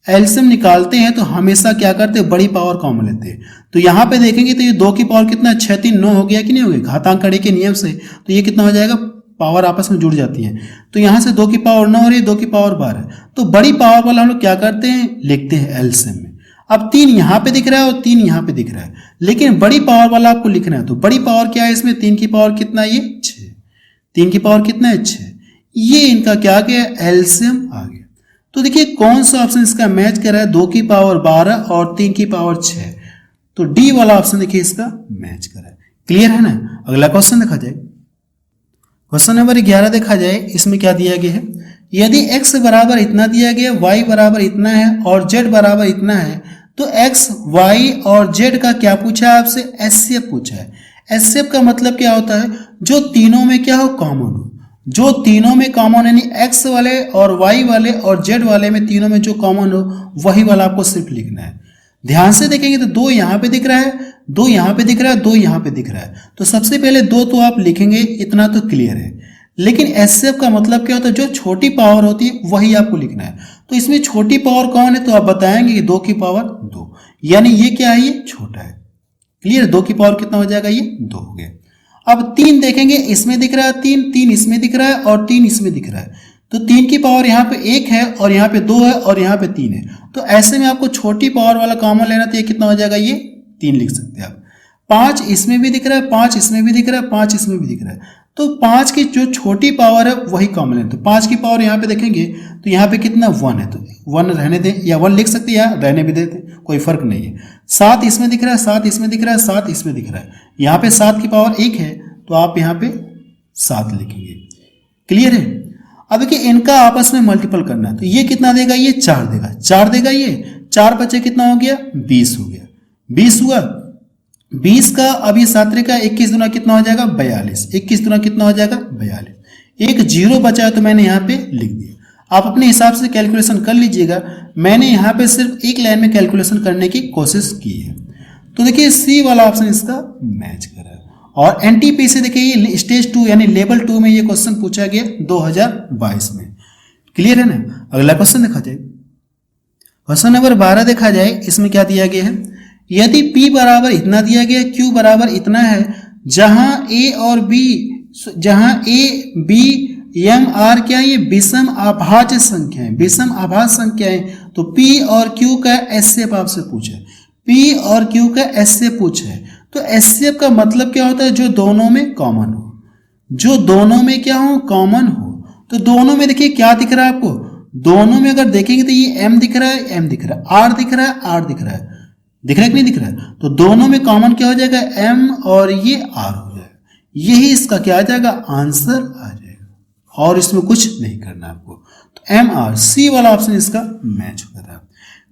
एलसीएम निकालते हैं तो हमेशा क्या करते हैं, बड़ी पावर कॉमन लेते हैं। तो यहाँ पे देखेंगे तो ये 2 की पावर कितना, 6 3 9 हो गया कि नहीं हो गया, घातांक कड़ी के नियम से। तो ये कितना हो जाएगा, पावर आपस में जुड़ जाती है। तो यहाँ से 2 की पावर 9 और ये 2 की पावर 12, तो बड़ी पावर वाला हम लोग क्या करते हैं, लिखते हैं एलसीएम में। अब 3 यहाँ पे दिख रहा है और 3 यहाँ पे दिख रहा है, लेकिन बड़ी पावर वाला आपको लिखना है। तो बड़ी पावर क्या है इसमें, 3 की पावर कितना है, ये 6, 3 की पावर कितना है, 6। ये इनका क्या आ गया, एलसीएम आ गया। तो देखिए कौन सा ऑप्शन इसका मैच कर रहा है, 2 की पावर 12 और 3 की पावर 6, तो डी वाला ऑप्शन देखिए इसका मैच कर रहा है। क्लियर है ना। अगला क्वेश्चन देखा जाए। क्वेश्चन नंबर 11 देखा जाए, इसमें क्या दिया गया है, यदि x बराबर इतना दिया गया, y बराबर इतना है और z बराबर इतना है, तो x, y और z का क्या पूछा है आपसे, एचसीएफ पूछा है। एचसीएफ का मतलब क्या होता है, जो तीनों में क्या हो, कॉमन हो। जो तीनों में कॉमन यानी एक्स वाले और वाई वाले और जेड वाले में तीनों में जो कॉमन हो वही वाला आपको सिर्फ लिखना है। ध्यान से देखेंगे तो 2 यहाँ पे दिख रहा है, 2 यहाँ पे दिख रहा है, 2 यहाँ पे दिख रहा है, तो सबसे पहले 2 तो आप लिखेंगे, इतना तो क्लियर है। लेकिन एचसीएफ का मतलब क्या होता है, जो छोटी पावर होती है वही आपको लिखना है। तो इसमें छोटी पावर कौन है, तो आप बताएंगे कि 2 की पावर 2, यानी ये क्या है, ये छोटा है। क्लियर, 2 की पावर कितना हो जाएगा, ये 2 हो गया। अब 3 देखेंगे, इसमें दिख रहा है 3, 3 इसमें दिख रहा है और 3 इसमें दिख रहा है, तो 3 की पावर यहाँ पे 1 है और यहाँ पे 2 है और यहाँ पे 3 है। तो ऐसे में आपको छोटी पावर वाला कॉमन लेना, तो ये कितना हो जाएगा, ये 3 लिख सकते हैं आप। 5 इसमें भी दिख रहा है, 5 इसमें भी दिख रहा है, 5 इसमें भी दिख रहा है, तो 5 की जो छोटी पावर है वही कॉमन है। तो 5 की पावर यहाँ पे देखेंगे तो यहाँ पे कितना 1 है, तो 1 रहने दें या 1 लिख सकते हैं या रहने भी देते, कोई फर्क नहीं है। 7 इसमें दिख रहा है, 7 इसमें दिख रहा है, 7 इसमें दिख रहा है, यहाँ पे 7 की पावर 1 है तो आप यहाँ पे 7 लिखेंगे। क्लियर है। अब देखिए इनका आपस में मल्टीपल करना है, तो ये कितना देगा, ये 4 देगा, 4 देगा, ये 4 बचे कितना हो गया, 20 हो गया। 20 हुआ, 20 का अब ये 7 का 21 दुना कितना हो जाएगा, 42, 21 दुना कितना हो जाएगा, 42। एक 0 बचा है तो मैंने यहाँ पे लिख दिया। आप अपने हिसाब से कैलकुलेशन कर लीजिएगा, मैंने यहाँ पे सिर्फ एक लाइन में कैलकुलेशन करने की कोशिश की है। तो देखिए सी वाला ऑप्शन इसका मैच कर रहा है। और एनटीपी से देखिए स्टेज 2 यानी लेवल 2 में ये क्वेश्चन पूछा गया 2022 में। क्लियर है ना। अगला क्वेश्चन देखा जाए, क्वेश्चन नंबर 12 देखा जाए, इसमें क्या दिया गया है, यदि P बराबर इतना दिया गया, Q बराबर इतना है, जहां A और B, जहां A, B, M, R क्या ये विषम अभाज्य संख्या है, विषम अभाज्य संख्या है, तो P और Q का एचसीएफ आपसे पूछे, P और Q का एचसीएफ पूछे, तो एचसीएफ का मतलब क्या होता है, जो दोनों में कॉमन हो, जो दोनों में क्या हो, कॉमन हो। तो दोनों में देखिए क्या दिख रहा है आपको, दोनों में अगर देखेंगे तो ये M दिख रहा है, M दिख रहा है, R दिख रहा है, R दिख रहा है, दिख रहा है कि नहीं दिख रहा है, तो दोनों में कॉमन क्या हो जाएगा, M और ये R हो जाएगा। यही इसका क्या आ जाएगा, आंसर आ जाएगा, और इसमें कुछ नहीं करना आपको। तो MR, सी वाला ऑप्शन इसका मैच हो रहा है।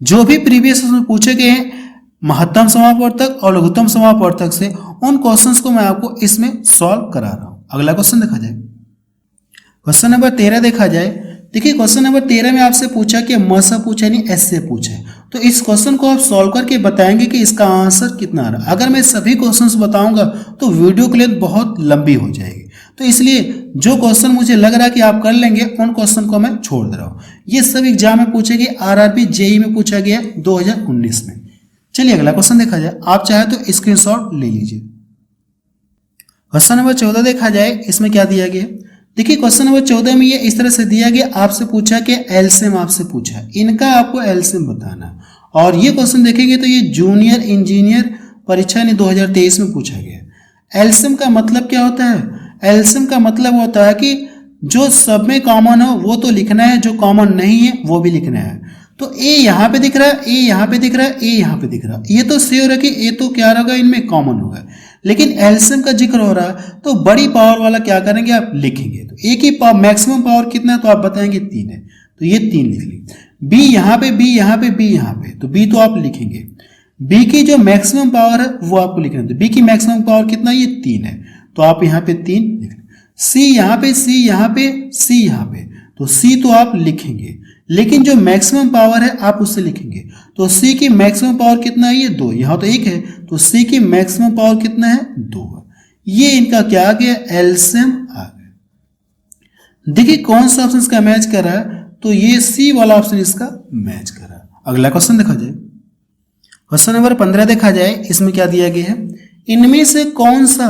जो भी प्रीवियस उसमें पूछे गए हैं महत्तम समापवर्तक और लघुत्तम समापवर्तक से, उन क्वेश्चंस को मैं आपको इसमें सॉल्व करा रहा हूं। अगला क्वेश्चन देखा जाए, क्वेश्चन नंबर 13 देखा जाए। देखिए क्वेश्चन नंबर 13 में आपसे पूछा कि म से पूछा नहीं एस से पूछे, तो इस क्वेश्चन को आप सॉल्व करके बताएंगे कि इसका आंसर कितना आ रहा है। अगर मैं सभी क्वेश्चंस बताऊंगा तो वीडियो के लिए बहुत लंबी हो जाएगी, तो इसलिए जो क्वेश्चन मुझे लग रहा है कि आप कर लेंगे उन क्वेश्चन को मैं छोड़ दे रहा हूँ। ये सब एग्जाम में पूछे गए, आरआरबी जेई में पूछा गया 2019 में। चलिए अगला क्वेश्चन देखा जाए, आप चाहे तो स्क्रीनशॉट ले लीजिए। क्वेश्चन नंबर 14 देखा जाए, इसमें क्या दिया गया, देखिए क्वेश्चन नंबर 14 में ये इस तरह से दिया गया, आपसे पूछा कि एलसीएम आपसे पूछा, इनका आपको एलसीएम बताना। और ये क्वेश्चन देखेंगे तो ये जूनियर इंजीनियर परीक्षा ने 2023 में पूछा गया। एलसीएम का मतलब क्या होता है, एलसीएम का मतलब होता है कि जो सब में कॉमन हो वो तो लिखना है, जो कॉमन नहीं है वो भी लिखना है। तो ए यहाँ पे दिख रहा है, ए यहाँ पे दिख रहा है, ए यहाँ पे दिख रहा है, ये तो श्योर है कि ए तो क्या होगा, इनमें कॉमन होगा। लेकिन एलसीएम का जिक्र हो रहा है तो बड़ी पावर वाला क्या करेंगे, आप लिखेंगे। तो ए की मैक्सिमम पावर कितना है, तो आप बताएंगे 3 है, तो ये 3 लिख ली। बी यहाँ पे, बी यहाँ पे, बी यहाँ पे, तो बी तो आप लिखेंगे। बी की जो मैक्सिमम पावर है वो आपको लिखना है, तो बी की मैक्सिमम पावर कितना, ये 3 है, तो आप यहाँ पे 3 लिख लें। सी यहाँ पे, सी यहाँ पे, सी यहाँ पे, तो सी तो आप लिखेंगे, लेकिन जो मैक्सिमम पावर है आप उससे लिखेंगे। तो सी की मैक्सिमम पावर कितना है, ये 2, यहाँ तो 1 है, तो सी की मैक्सिमम पावर कितना है, 2 है। ये इनका क्या आ गया, एलसीएम आ गया। देखिए कौन सा ऑप्शन इसका मैच कर रहा है, तो ये सी वाला ऑप्शन इसका मैच कर रहा है। अगला क्वेश्चन देखा जाए, क्वेश्चन नंबर 15 देखा जाए, इसमें क्या दिया गया है, इनमें से कौन सा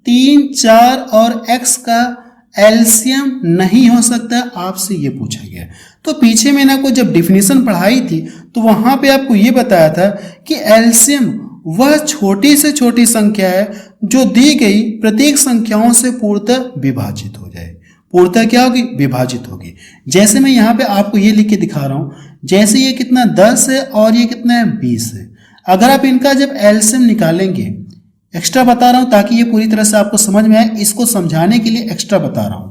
3, 4 और x का एलसीएम नहीं हो सकता, आपसे ये पूछा गया। तो पीछे मैंने आपको जब डिफिनीशन पढ़ाई थी तो वहां पे आपको ये बताया था कि एलसीएम वह छोटी से छोटी संख्या है जो दी गई प्रत्येक संख्याओं से पूर्णतः विभाजित हो जाए। पूर्णतः क्या होगी, विभाजित होगी। जैसे मैं यहाँ पे आपको ये लिख के दिखा रहा हूं, जैसे ये कितना 10 है और ये कितना है 20 है। अगर आप इनका जब एलसीएम निकालेंगे, एक्स्ट्रा बता रहा हूं ताकि ये पूरी तरह से आपको समझ में आए, इसको समझाने के लिए एक्स्ट्रा बता रहा हूं।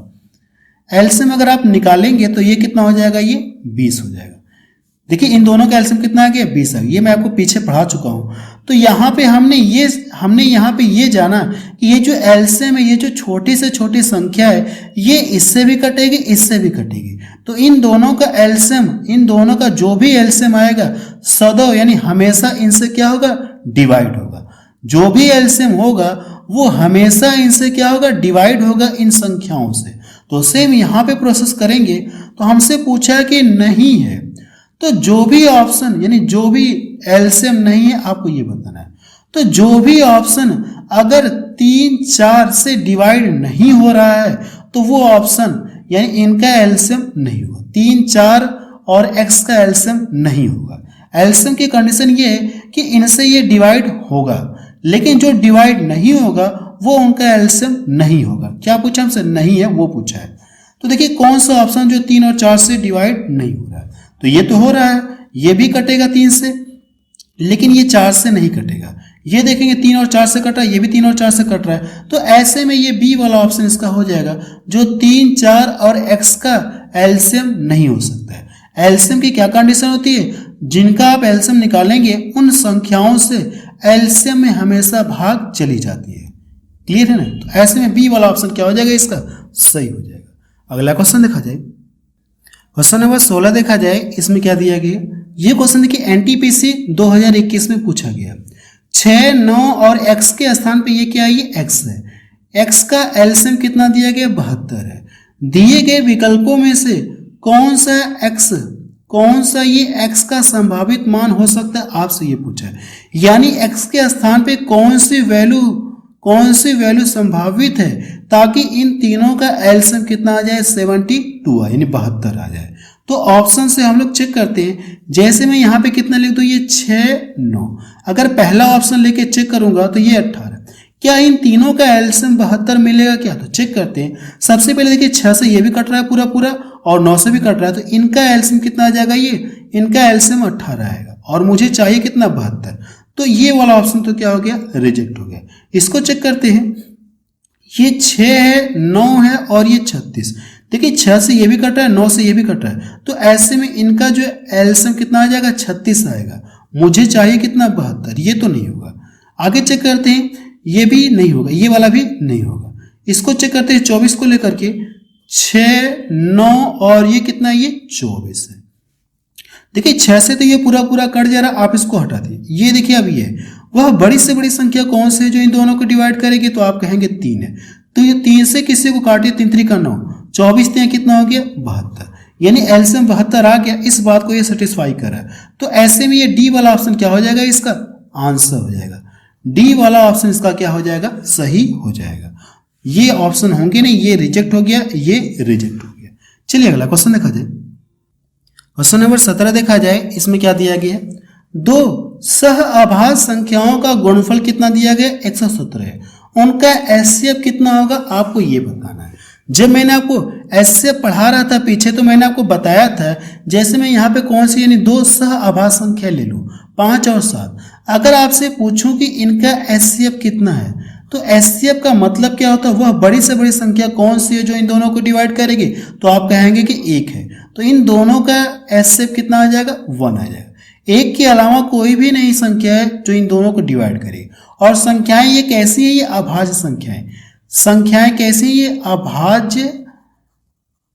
एलसीएम अगर आप निकालेंगे तो ये कितना हो जाएगा, ये 20 हो जाएगा। देखिए इन दोनों का एलसीएम कितना आ गया 20 आ गया, ये मैं आपको पीछे पढ़ा चुका हूँ। तो यहाँ पे हमने यहाँ पे ये जाना कि ये जो एलसीएम है, ये जो छोटी से छोटी संख्या है, ये इससे भी कटेगी, इससे भी कटेगी। तो इन दोनों का एलसीएम, इन दोनों का जो भी एलसीएम आएगा सदैव यानी हमेशा इनसे क्या होगा, डिवाइड होगा। जो भी एलसीएम होगा वो हमेशा इनसे क्या होगा, डिवाइड होगा इन संख्याओं से। तो सेम यहाँ पे प्रोसेस करेंगे। तो हमसे पूछा कि नहीं है, तो जो भी ऑप्शन यानी जो भी एलसीएम नहीं है आपको ये बताना है। तो जो भी ऑप्शन अगर 3, 4 से डिवाइड नहीं हो रहा है तो वो ऑप्शन यानी इनका एलसीएम नहीं होगा। 3, 4 और x का एलसीएम नहीं होगा। एलसीएम की कंडीशन ये है कि इनसे ये डिवाइड होगा, लेकिन जो डिवाइड नहीं होगा वो उनका एलसीएम नहीं होगा। क्या पूछा हमसे, नहीं है वो पूछा है। तो देखिए कौन सा ऑप्शन जो 3 और 4 से डिवाइड नहीं हो रहा है, तो ये तो हो रहा है, ये भी कटेगा 3 से, लेकिन ये 4 से नहीं कटेगा। ये देखेंगे 3 और 4 से कट रहा है, ये भी 3 और 4 से कट रहा है। तो ऐसे में ये बी वाला ऑप्शन इसका हो जाएगा, जो 3, 4 और x का एलसीएम नहीं हो सकता है। एलसीएम की क्या कंडीशन होती है, जिनका आप एलसीएम निकालेंगे उन संख्याओं से एलसीएम में हमेशा भाग चली जाती है। क्लियर है ना। तो ऐसे में बी वाला ऑप्शन क्या हो जाएगा, इसका सही हो जाएगा। अगला क्वेश्चन देखा जाए, क्वेश्चन नंबर 16 देखा जाए। इसमें क्या दिया गया, ये क्वेश्चन देखिए एनटीपीसी 2021 में पूछा गया। 6, 9 और x के स्थान पे ये क्या है, ये x है। x का एलसीएम कितना दिया गया, 72 है। दिए गए विकल्पों में से कौन सा ये x का संभावित मान हो सकता है, आपसे ये पूछा है। यानी x के स्थान पे कौन सी वैल्यू संभावित है ताकि इन तीनों का एलसीएम कितना आ जाए, 72 यानी 72 आ जाए। तो ऑप्शन से हम लोग चेक करते हैं। जैसे मैं यहाँ पे कितना लिख दूँ, ये 6, 9। अगर पहला ऑप्शन लेके चेक करूंगा तो ये 18। क्या इन तीनों का एलसीएम 72 मिलेगा क्या, तो चेक करते हैं। सबसे पहले देखिए 6 से ये भी कट रहा है पूरा और 9 से भी कट रहा है, तो इनका एलसीएम कितना आ जाएगा, ये इनका एलसीएम 18 आएगा और मुझे चाहिए कितना, 72। तो ये वाला ऑप्शन तो क्या हो गया, रिजेक्ट हो गया। इसको चेक करते हैं। ये 6 है, 9 है और ये 36। देखिए 6 से ये भी कट रहा है, 9 से ये भी कट रहा है, तो ऐसे में इनका जो एलसीएम कितना आ जाएगा, 36 आएगा। मुझे चाहिए कितना, 72। ये तो नहीं होगा। आगे चेक करते हैं, ये भी नहीं होगा, ये वाला भी नहीं होगा। इसको चेक करते हैं 24 को लेकर के, 6, 9 और ये कितना है, ये 24 है। देखिए 6 से तो ये पूरा कट जा रहा है, आप इसको हटा दिए। ये देखिए अब ये वह बड़ी से बड़ी संख्या कौन सी है जो इन दोनों को डिवाइड करेगी, तो आप कहेंगे 3 है। तो ये 3 से किसी को काटिए, 3 3 का 9, 24 3 कितना हो गया, 72। यानी एलसीएम 72 आ गया। इस बात को ये सेटिस्फाई कर रहा है। तो ऐसे में ये डी वाला ऑप्शन क्या हो जाएगा, इसका आंसर हो जाएगा। डी वाला ऑप्शन इसका क्या हो जाएगा, सही हो जाएगा। ये ऑप्शन होंगे नहीं, ये रिजेक्ट हो गया, ये रिजेक्ट हो गया। चलिए अगला क्वेश्चन देखा जाए। क्वेश्चन नंबर 17 देखा जाए। इसमें क्या दिया गया, दो सह आभाज्य संख्याओं का गुणनफल कितना दिया गया, 117 है। उनका एचसीएफ कितना होगा, आपको ये बताना है। जब मैंने आपको एचसीएफ पढ़ा रहा था पीछे, तो मैंने आपको बताया था, जैसे मैं यहाँ पे कौन सी यानी दो सह आभाज्य संख्या ले लूँ, 5 और 7। अगर आपसे पूछूं कि इनका एचसीएफ कितना है, तो एचसीएफ का मतलब क्या होता है, वह बड़ी से बड़ी संख्या कौन सी है जो इन दोनों को डिवाइड करेगी, तो आप कहेंगे कि 1 है। तो इन दोनों का एचसीएफ कितना आ जाएगा, 1 आ जाएगा। 1 के अलावा कोई भी नहीं संख्या है जो इन दोनों को डिवाइड करेगी। और संख्याएं ये कैसी है, ये अभाज्य संख्याएं। संख्याएं कैसी, ये अभाज्य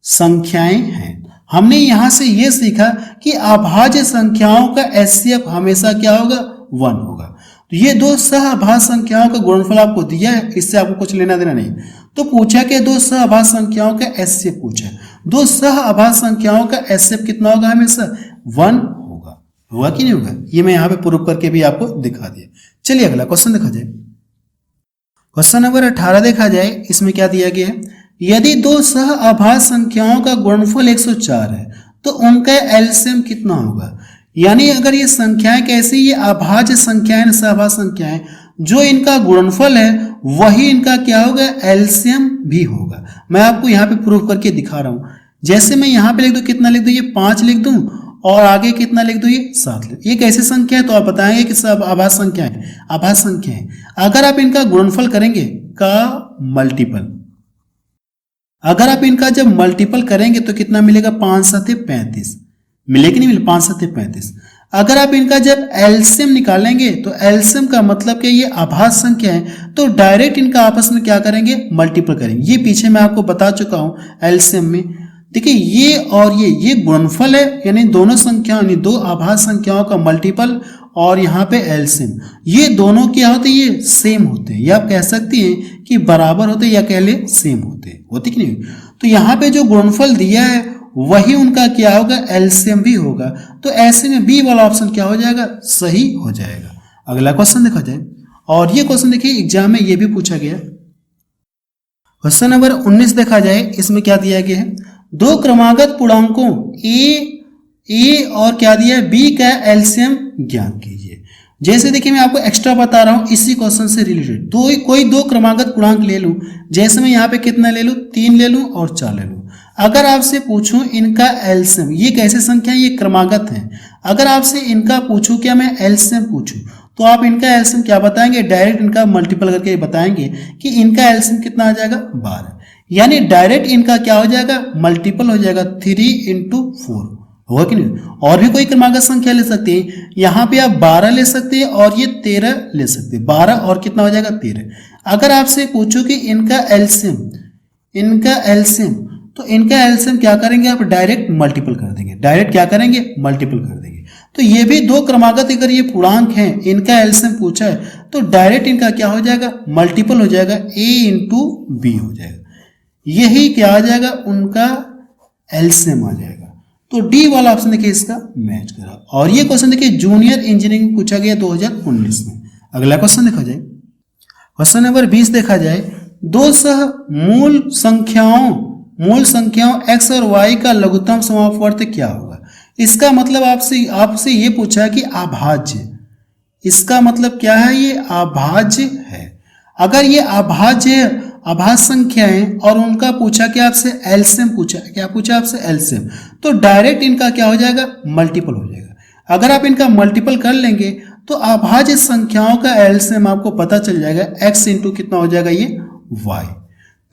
संख्याएं हैं। हमने यहां से ये सीखा कि अभाज्य संख्याओं का एचसीएफ हमेशा क्या होगा, 1 होगा। तो ये दो सह अभाज्य संख्याओं का गुणनफल आपको दिया है, इससे आपको कुछ लेना देना नहीं। तो पूछा कि दो सह अभाज्य संख्याओं का एचसीएफ पूछा। दो सह अभाज्य संख्याओं का एचसीएफ कितना होगा, हमेशा 1 होगा। होगा कि नहीं होगा, ये मैं यहाँ पे प्रूव करके भी आपको दिखा दिया। चलिए अगला क्वेश्चन देखा जाए। क्वेश्चन नंबर 18 देखा जाए। इसमें क्या दिया गया है, यदि दो सह अभाज्य संख्याओं का गुणनफल 104 है तो उनका एलसीएम कितना होगा। यानी अगर ये संख्याएं कैसी, ये अभाज्य संख्याएं, सहभाज्य संख्याएं, जो इनका गुणनफल है वही इनका क्या होगा, एलसीएम भी होगा। मैं आपको यहाँ पे प्रूव करके दिखा रहा हूँ। जैसे मैं यहाँ पे लिख दूं, कितना लिख दूं, ये 5 लिख दूं और आगे कितना लिख दूं, ये 7 लिख। ये कैसी संख्या है, तो आप बताएंगे कि सब आभाज्य संख्या है, आभाज्य संख्या है। अगर आप इनका गुणनफल करेंगे का मल्टीपल, अगर आप इनका जब मल्टीपल करेंगे तो कितना मिलेगा, 5 7 35। मिले कि नहीं मिले, 5 7 35। अगर आप इनका जब एलसीएम निकालेंगे तो एलसीएम का मतलब कि ये आभाज्य संख्या है, तो डायरेक्ट इनका आपस में क्या करेंगे, मल्टीपल करेंगे। ये पीछे मैं आपको बता चुका हूं एलसीएम में। देखिए ये और ये गुणनफल है, यानी दोनों संख्याओं यानी दो आभाज्य संख्याओं का मल्टीपल, और यहाँ पे एलसीएम, ये दोनों क्या होते हैं, ये सेम होते हैं, या आप कह सकती हैं कि बराबर होते हैं, या कह ले सेम होते हैं, होते कि नहीं। तो यहाँ पे जो गुणनफल दिया है वही उनका क्या होगा, एलसीएम भी होगा। तो ऐसे में बी वाला ऑप्शन क्या हो जाएगा, सही हो जाएगा। अगला क्वेश्चन देखा जाए, और ये क्वेश्चन देखिए एग्जाम में ये भी पूछा गया। क्वेश्चन नंबर 19 देखा जाए, इसमें क्या दिया गया है, दो क्रमागत पूर्णांकों ए और क्या दिया है, बी का एलसीएम ज्ञात कीजिए। जैसे देखिए मैं आपको एक्स्ट्रा बता रहा हूं इसी क्वेश्चन से रिलेटेड, तो कोई दो क्रमागत पूर्णांक ले लूं, जैसे मैं यहाँ पे कितना ले लूं, 3 ले लूं और 4 ले लूं। अगर आपसे पूछूं इनका एलसीएम, ये कैसे संख्या है, ये क्रमागत है। अगर आपसे इनका पूछूं, क्या मैं एलसीएम पूछूं, तो आप इनका एलसीएम क्या बताएंगे, डायरेक्ट इनका मल्टीपल करके बताएंगे कि इनका एलसीएम कितना आ जाएगा, 12। यानी डायरेक्ट इनका क्या हो जाएगा, मल्टीपल हो जाएगा, 3 × 4, होगा कि नहीं। और भी कोई क्रमागत संख्या ले सकते हैं, यहाँ पे आप 12 ले सकते हैं और ये 13 ले सकते हैं, 12 और कितना हो जाएगा, 13। अगर आपसे पूछो कि इनका एलसीएम तो इनका एलसीएम क्या करेंगे, आप डायरेक्ट मल्टीपल कर देंगे, डायरेक्ट क्या करेंगे, मल्टीपल कर देंगे। तो ये भी दो क्रमागत अगर ये पूर्णांक हैं, इनका एलसीएम पूछा है, तो डायरेक्ट इनका क्या हो जाएगा, मल्टीपल हो जाएगा, a × b हो जाएगा। यही क्या आ जाएगा, उनका एलसीएम आ जाएगा। तो डी वाला ऑप्शन देखिए इसका मैच करा। और ये क्वेश्चन देखिए जूनियर इंजीनियरिंग पूछा गया 2019 में। अगला क्वेश्चन देखा जाए, क्वेश्चन नंबर 20 देखा जाए, दो सह मूल संख्याओं x और y का लघुत्तम समापवर्त क्या होगा। इसका मतलब आपसे ये पूछा कि अभाज्य, इसका मतलब क्या है, ये अभाज्य है। अगर ये अभाज्य है, अभाज्य संख्या है, और उनका पूछा कि आपसे एलसीएम पूछा, क्या पूछा आपसे एलसीएम, तो डायरेक्ट इनका क्या हो जाएगा, मल्टीपल हो जाएगा। अगर आप इनका मल्टीपल कर लेंगे तो अभाज्य संख्याओं का एलसीएम आपको पता चल जाएगा, x × कितना हो जाएगा, ये y।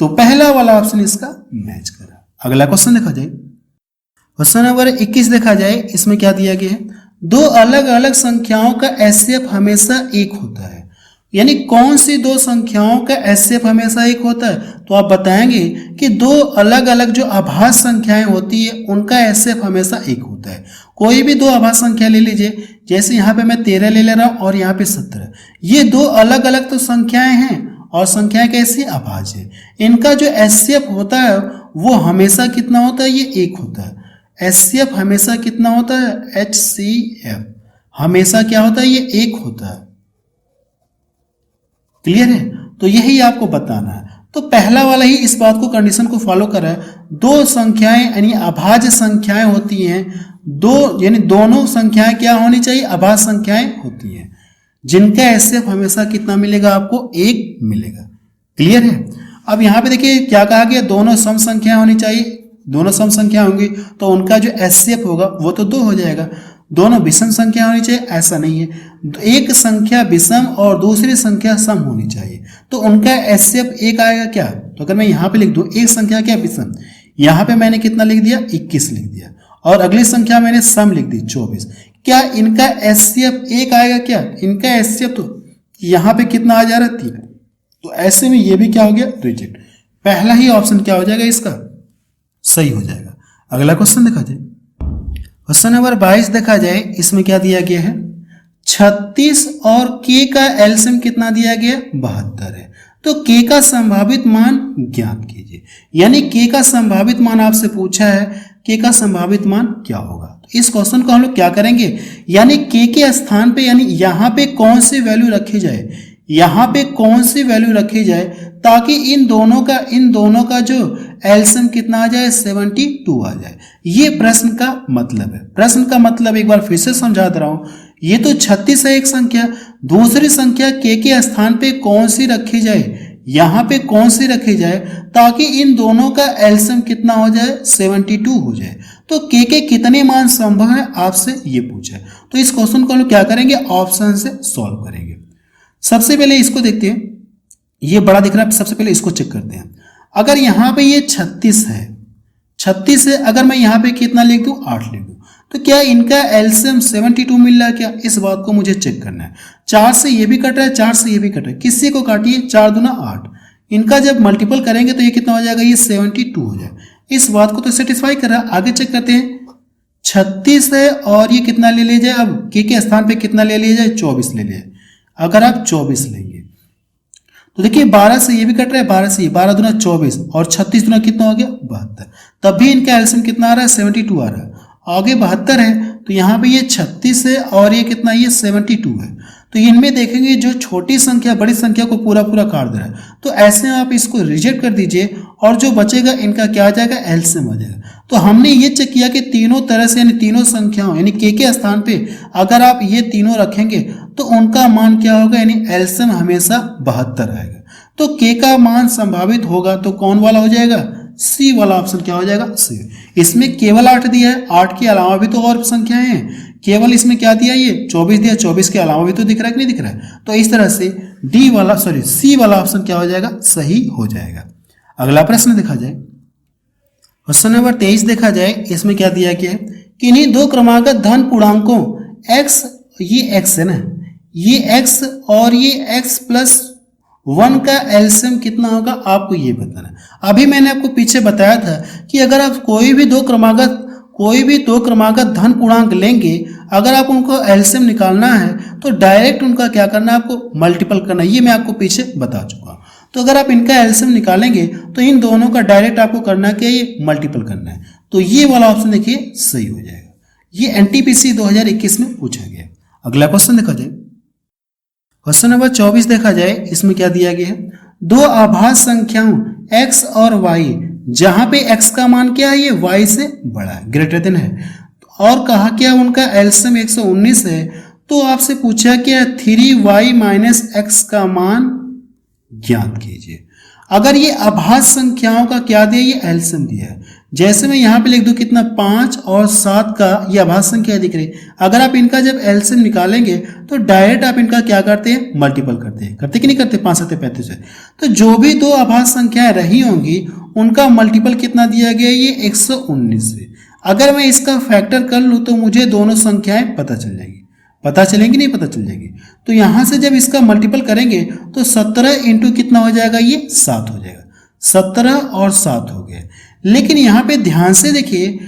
तो पहला वाला ऑप्शन इसका मैच करा। अगला क्वेश्चन देखा जाए, क्वेश्चन नंबर 21 देखा जाए, इसमें क्या दिया गया है, दो अलग अलग संख्याओं का एचसीएफ हमेशा एक होता है। यानी कौन सी दो संख्याओं का एचसीएफ हमेशा एक होता है, तो आप बताएंगे कि दो अलग अलग जो अभाज्य संख्याएं होती है उनका एचसीएफ हमेशा एक होता है। कोई भी दो अभाज्य संख्या ले लीजिए, जैसे यहाँ पे मैं 13 ले रहा हूँ और यहाँ पे 17, ये दो अलग अलग तो संख्याएं हैं, और संख्याएं कैसी, अभाज्य है। इनका जो एचसीएफ होता है वो हमेशा कितना होता है, ये एक होता है। एचसीएफ हमेशा कितना होता है, एचसीएफ हमेशा क्या होता है, ये एक होता है। क्लियर है, तो यही आपको बताना है। तो पहला वाला ही इस बात को, कंडीशन को फॉलो कर रहा है। दो संख्याएं यानी अभाज्य संख्याएं होती हैं, दो यानी दोनों संख्याएं क्या होनी चाहिए, अभाज्य संख्याएं होती हैं, जिनका एचसीएफ हमेशा कितना मिलेगा, आपको एक मिलेगा। क्लियर है। अब यहाँ पे देखिए क्या कहा गया, दोनों सम संख्या होनी चाहिए, दोनों सम संख्या होंगी तो उनका जो एचसीएफ होगा वो तो 2 हो जाएगा। दोनों विषम संख्या होनी चाहिए, ऐसा नहीं है, एक संख्या विषम और दूसरी संख्या सम होनी चाहिए, तो उनका एचसीएफ एक आएगा क्या। तो अगर मैं यहाँ पे लिख दूं एक संख्या क्या विषम, यहाँ पे मैंने कितना लिख दिया, 21 लिख दिया, और अगली संख्या मैंने सम लिख दी 24, क्या इनका एचसीएफ एक आएगा क्या, इनका एचसीएफ तो यहाँ पे कितना आ जा रहा है, 3। तो ऐसे में ये भी क्या हो गया, रिजेक्ट। पहला ही ऑप्शन क्या हो जाएगा, इसका सही हो जाएगा। अगला क्वेश्चन देखा जाए, क्वेश्चन नंबर 22 देखा जाए, इसमें क्या दिया गया है, 36 और k का एलसीएम कितना दिया गया, 72 है। तो k का संभावित मान ज्ञात कीजिए। यानी k का संभावित मान आपसे पूछा है, k का संभावित मान क्या होगा। तो इस क्वेश्चन को हम लोग क्या करेंगे, यानी k के स्थान पे यानी यहाँ पे कौन सी वैल्यू रखी जाए, यहाँ पे कौन सी वैल्यू रखी जाए ताकि इन दोनों का जो एलसीएम कितना आ जाए, 72 आ जाए। ये प्रश्न का मतलब है। प्रश्न का मतलब एक बार फिर से समझा दे रहा हूं, ये तो 36 है एक संख्या, दूसरी संख्या k के स्थान पे कौन सी रखी जाए, यहाँ पे कौन सी रखी जाए ताकि इन दोनों का एलसीएम कितना हो जाए, 72 हो जाए। तो k के कितने मान संभव है आपसे ये पूछा है। तो इस क्वेश्चन को हम लोग क्या करेंगे, ऑप्शन से सॉल्व करेंगे। सबसे पहले इसको देखते हैं, ये बड़ा दिख रहा है, सबसे पहले इसको चेक करते हैं। अगर यहाँ पे ये 36 है, 36 है, अगर मैं यहाँ पे कितना लिख दूं, 8 लिख दूं, तो क्या इनका एलसीएम 72 मिल रहा है क्या, इस बात को मुझे चेक करना है। 4 से ये भी कट रहा है, 4 से ये भी कट रहा है, किसी को काटिए, 4 दूना 8, इनका जब मल्टीपल करेंगे तो ये कितना हो जाएगा, ये 72 हो जाएगा। इस बात को तो सेटिस्फाई कर रहा है। आगे चेक करते हैं, 36 है और ये कितना ले लिया जाए, अब के स्थान पे कितना ले लिया जाए, 24 ले लिया। अगर आप 24 लेंगे तो देखिए 12 से ये भी कट रहा है, 12 से ये, 12 दूना 24 और 36 दूना कितना हो गया, 72। तब भी इनका एलसीएम कितना आ रहा है, 72 आ रहा है। आगे 72 है तो यहाँ पे ये 36 है और ये कितना, ये 72 है। तो इनमें देखेंगे जो छोटी संख्या बड़ी संख्या को पूरा पूरा काट दे रहा है, तो ऐसे में आप इसको रिजेक्ट कर दीजिए और जो बचेगा इनका क्या आ जाएगा, एलसीएम आ जाएगा। तो हमने ये चेक किया कि तीनों तरह से यानी तीनों संख्याओं यानी के स्थान पे अगर आप ये तीनों रखेंगे तो उनका मान क्या होगा, यानी एलसीएम हमेशा 72 आएगा। तो के का मान संभावित होगा तो कौन वाला हो जाएगा, सी वाला ऑप्शन क्या हो जाएगा, सी। इसमें केवल 8 दिया है, 8 के अलावा भी तो और संख्याएं हैं, केवल इसमें क्या दिया, ये 24 दिया, 24 के अलावा भी तो दिख रहा है कि नहीं दिख रहा है। तो इस तरह से सी वाला ऑप्शन क्या हो जाएगा, सही हो जाएगा। अगला प्रश्न देखा जाए, क्वेश्चन नंबर 23 देखा जाए, इसमें क्या दिया गया है कि इन्हीं दो क्रमागत धन पूर्णांकों x, ये x है ना, ये x और ये x प्लस 1 का एलसीएम कितना होगा, आपको ये बताना। अभी मैंने आपको पीछे बताया था कि अगर आप कोई भी दो क्रमागत धन पूर्णांक लेंगे, अगर आप उनको एलसीएम निकालना है तो डायरेक्ट उनका क्या करना है, आपको मल्टीपल करना है। ये मैं आपको पीछे बता चुका हूँ। तो अगर आप इनका एलसीएम निकालेंगे तो इन दोनों का डायरेक्ट आपको करना क्या है, ये मल्टीपल करना है। तो ये वाला ऑप्शन देखिए सही हो जाएगा। ये एनटीपीसी 2021 में पूछा गया। अगला क्वेश्चन देखा जाए, क्वेश्चन नंबर 24 देखा जाए, इसमें क्या दिया गया है, दो आभास संख्याओं x और y, जहां पे x का मान क्या है, ये y से बड़ा है, ग्रेटर देन है, और कहा क्या उनका एलसीएम 119 है। तो आपसे पूछा क्या 3y माइनस x का मान ज्ञात कीजिए। अगर ये आभास संख्याओं का क्या दिया, ये एलसीएम दिया है। जैसे मैं यहाँ पे लिख दूं कितना, 5 और 7 का ये आभास संख्या दिख रही है। अगर आप इनका जब एलसीएम निकालेंगे तो डायरेक्ट आप इनका क्या करते हैं, मल्टीपल करते कि नहीं करते, 5 7 35 है। तो जो भी दो आभास संख्याएं रही होंगी उनका मल्टीपल कितना दिया गया, ये 119 है। अगर मैं इसका फैक्टर कर लूँ तो मुझे दोनों संख्याएं पता चल जाएगी, पता चलेंगी नहीं, पता चल जाएगी। तो यहां से जब इसका मल्टीपल करेंगे तो 17 इंटू कितना हो जाएगा, ये 7 हो जाएगा। 17 और 7 हो गया। लेकिन यहाँ पे ध्यान से देखिए,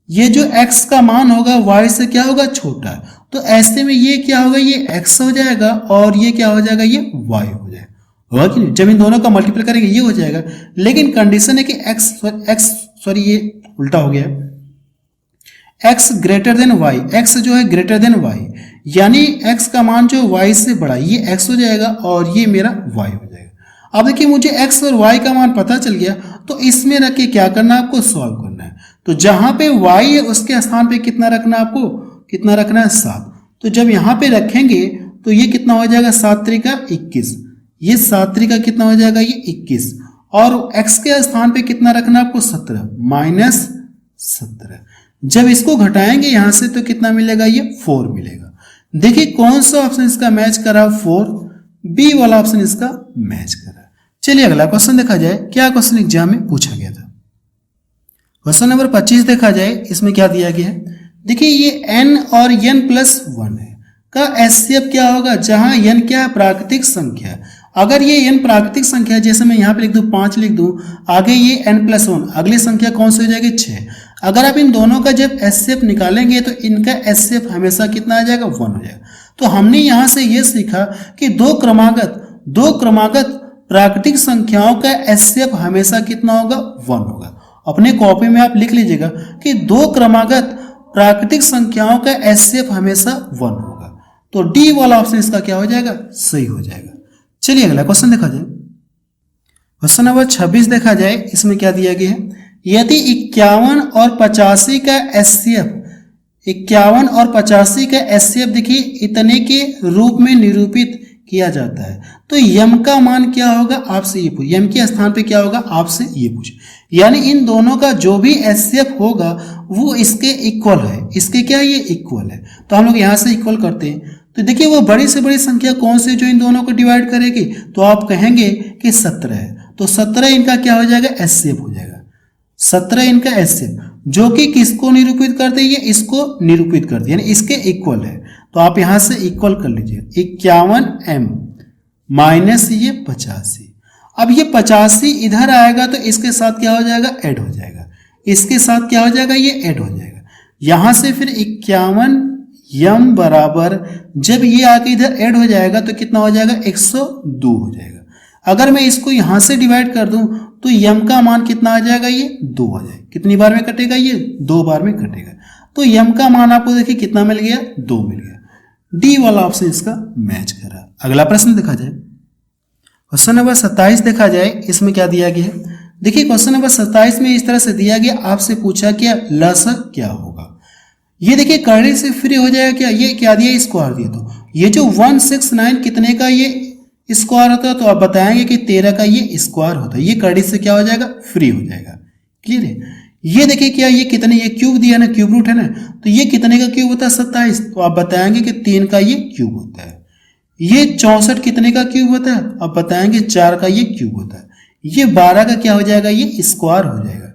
ये जो x का मान होगा y से क्या होगा, छोटा। तो ऐसे में ये क्या होगा, ये x हो जाएगा और ये क्या हो जाएगा, ये y हो जाएगा, होगा कि नहीं। जब इन दोनों का मल्टीपल करेंगे ये हो जाएगा। लेकिन कंडीशन है कि ये उल्टा हो गया, x greater than y, x जो है ग्रेटर देन y, यानी x का मान जो y से बड़ा, ये x हो जाएगा और ये मेरा y हो जाएगा। अब देखिए मुझे x और y का मान पता चल गया, तो इसमें रख के क्या करना है, आपको सॉल्व करना है। तो जहां पे y है उसके स्थान पे कितना रखना है, आपको कितना रखना है, 7। तो जब यहाँ पे रखेंगे तो ये कितना हो जाएगा, 7 त्रिका 21, ये 7 त्रिका कितना हो जाएगा, ये 21, और x के स्थान पे कितना रखना है आपको, 17 माइनस 17। जब इसको घटाएंगे यहां से तो कितना मिलेगा, ये 4 मिलेगा। देखिए कौन सा ऑप्शन इसका मैच कर रहा है, 4, बी वाला ऑप्शन इसका मैच कर रहा है। चलिए अगला क्वेश्चन देखा जाए, क्या क्वेश्चन एग्जाम में पूछा गया था। क्वेश्चन नंबर 25 देखा जाए, इसमें क्या दिया गया है, देखिए ये n और n प्लस 1 है का एचसीएफ क्या होगा, जहां n क्या है, प्राकृतिक संख्या। अगर ये n प्राकृतिक संख्या, जैसे मैं यहाँ पे लिख दूं 5 लिख दूं, आगे ये n प्लस 1, अगली संख्या कौन सी हो जाएगी, 6। अगर आप इन दोनों का जब एचसीएफ निकालेंगे तो इनका एचसीएफ हमेशा कितना आ जाएगा, 1 हो जाएगा। तो हमने यहाँ से ये सीखा कि दो क्रमागत प्राकृतिक संख्याओं का एचसीएफ हमेशा कितना होगा, 1 होगा। अपने कॉपी में आप लिख लीजिएगा कि दो क्रमागत प्राकृतिक संख्याओं का एचसीएफ हमेशा 1 होगा। तो डी वाला ऑप्शन इसका क्या हो जाएगा, सही हो जाएगा। चलिए अगला क्वेश्चन देखा जाए, क्वेश्चन नंबर 26 देखा जाए, इसमें क्या दिया गया है, यदि 51 और 85 का एचसीएफ, 51 और 85 का एचसीएफ देखिए इतने के रूप में निरूपित किया जाता है, तो यम का मान क्या होगा, आपसे ये पूछ, यम के स्थान पे क्या होगा, आपसे ये पूछ। यानी इन दोनों का जो भी एचसीएफ होगा वो इसके इक्वल है, इसके क्या, ये इक्वल है। तो हम लोग यहाँ से इक्वल करते हैं। तो देखिए वो बड़ी से बड़ी संख्या कौन सी जो इन दोनों को डिवाइड करेगी, तो आप कहेंगे कि 17 है। तो 17 इनका क्या हो जाएगा, एचसीएफ हो जाएगा। 17 इनका एचसीएफ, जो कि किसको निरूपित करते हैं, ये इसको निरूपित करते हैं, यानी इसके इक्वल है। तो आप यहां से इक्वल कर लीजिए, 51m माइनस ये 85। अब ये 85 इधर आएगा तो इसके साथ क्या हो जाएगा, ऐड हो जाएगा, इसके साथ क्या हो जाएगा, ये ऐड हो जाएगा। यहां से फिर 51m बराबर, जब ये आके इधर ऐड हो जाएगा तो कितना हो जाएगा, 102 हो जाएगा। अगर मैं इसको यहां से डिवाइड कर दूं तो m का मान कितना आ जाएगा, ये 2 आ जाएगा। कितनी बार में कटेगा, ये 2 बार में कटेगा। तो m का मान आपको देखिए कितना मिल गया, 2 मिल गया। डी वाला ऑप्शन इसका मैच करा। अगला प्रश्न देखा जाए, क्वेश्चन नंबर 27 देखा जाए, इसमें क्या दिया गया है। देखिए क्वेश्चन नंबर 27 में इस तरह से दिया गया, आपसे पूछा क्या लसा क्या होगा। ये देखिए कड़ी से फ्री हो जाएगा क्या, ये क्या दिया, स्क्वायर दिया। तो ये जो 169 कितने का ये स्क्वायर होता है, तो आप बताएंगे कि 13 का ये स्क्वायर होता है। ये कड़ी से क्या हो जाएगा, फ्री हो जाएगा। क्लियर है। ये देखिए क्या, ये कितने, ये क्यूब दिया ना, क्यूब रूट है ना, तो ये कितने का क्यूब होता है, 27। तो आप बताएंगे कि 3 का ये क्यूब होता है। ये 64 कितने का क्यूब होता है, आप बताएंगे 4 का ये क्यूब होता है। ये 12 का क्या हो जाएगा, ये स्क्वायर हो जाएगा।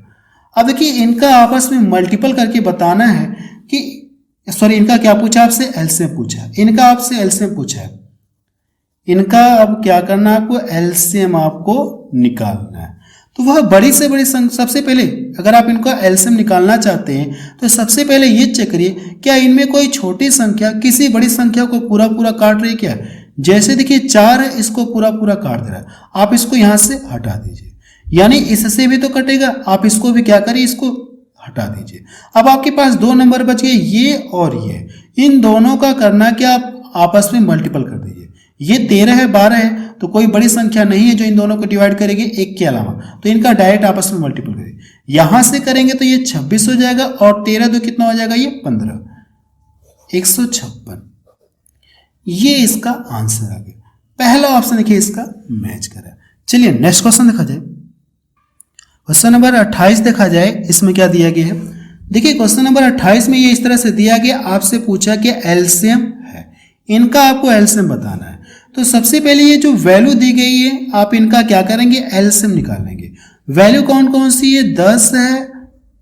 अब देखिए इनका आपस में मल्टीपल करके बताना है कि, सॉरी, इनका क्या पूछा आपसे, एलसीएम पूछा, इनका आपसे एलसीएम पूछा है। इनका अब क्या करना है आपको, एलसीएम आपको निकालना है। तो वह बड़ी से बड़ी संख्या, सबसे पहले अगर आप इनका एलसीएम निकालना चाहते हैं तो सबसे पहले ये चेक करिए क्या इनमें कोई छोटी संख्या किसी बड़ी संख्या को पूरा पूरा काट रही है क्या। जैसे देखिए 4 है, इसको पूरा पूरा काट दे रहा है, आप इसको यहां से हटा दीजिए, यानी इससे भी तो कटेगा, आप इसको भी क्या करिए, इसको हटा दीजिए। अब आपके पास 2 नंबर बच गए, ये और ये, इन दोनों का करना क्या, आप आपस में मल्टीपल कर दीजिए। ये 13 है, 12 है, तो कोई बड़ी संख्या नहीं है जो इन दोनों को डिवाइड करेगी एक के अलावा, तो इनका डायरेक्ट आपस में मल्टीपल करिए। यहां से करेंगे तो ये 26 हो जाएगा, और 13 तो कितना हो जाएगा, ये 15, 156। ये इसका आंसर आ गया। पहला ऑप्शन देखिए इसका मैच करा। चलिए नेक्स्ट क्वेश्चन देखा जाए, क्वेश्चन नंबर 28 देखा जाए, इसमें क्या दिया गया है। देखिए क्वेश्चन नंबर 28 में ये इस तरह से दिया गया, आपसे पूछा कि एलसीएम है, इनका आपको एलसीएम बताना है। तो सबसे पहले ये जो वैल्यू दी गई है, आप इनका क्या करेंगे, एलसीएम निकालेंगे। वैल्यू कौन कौन सी है, 10 है,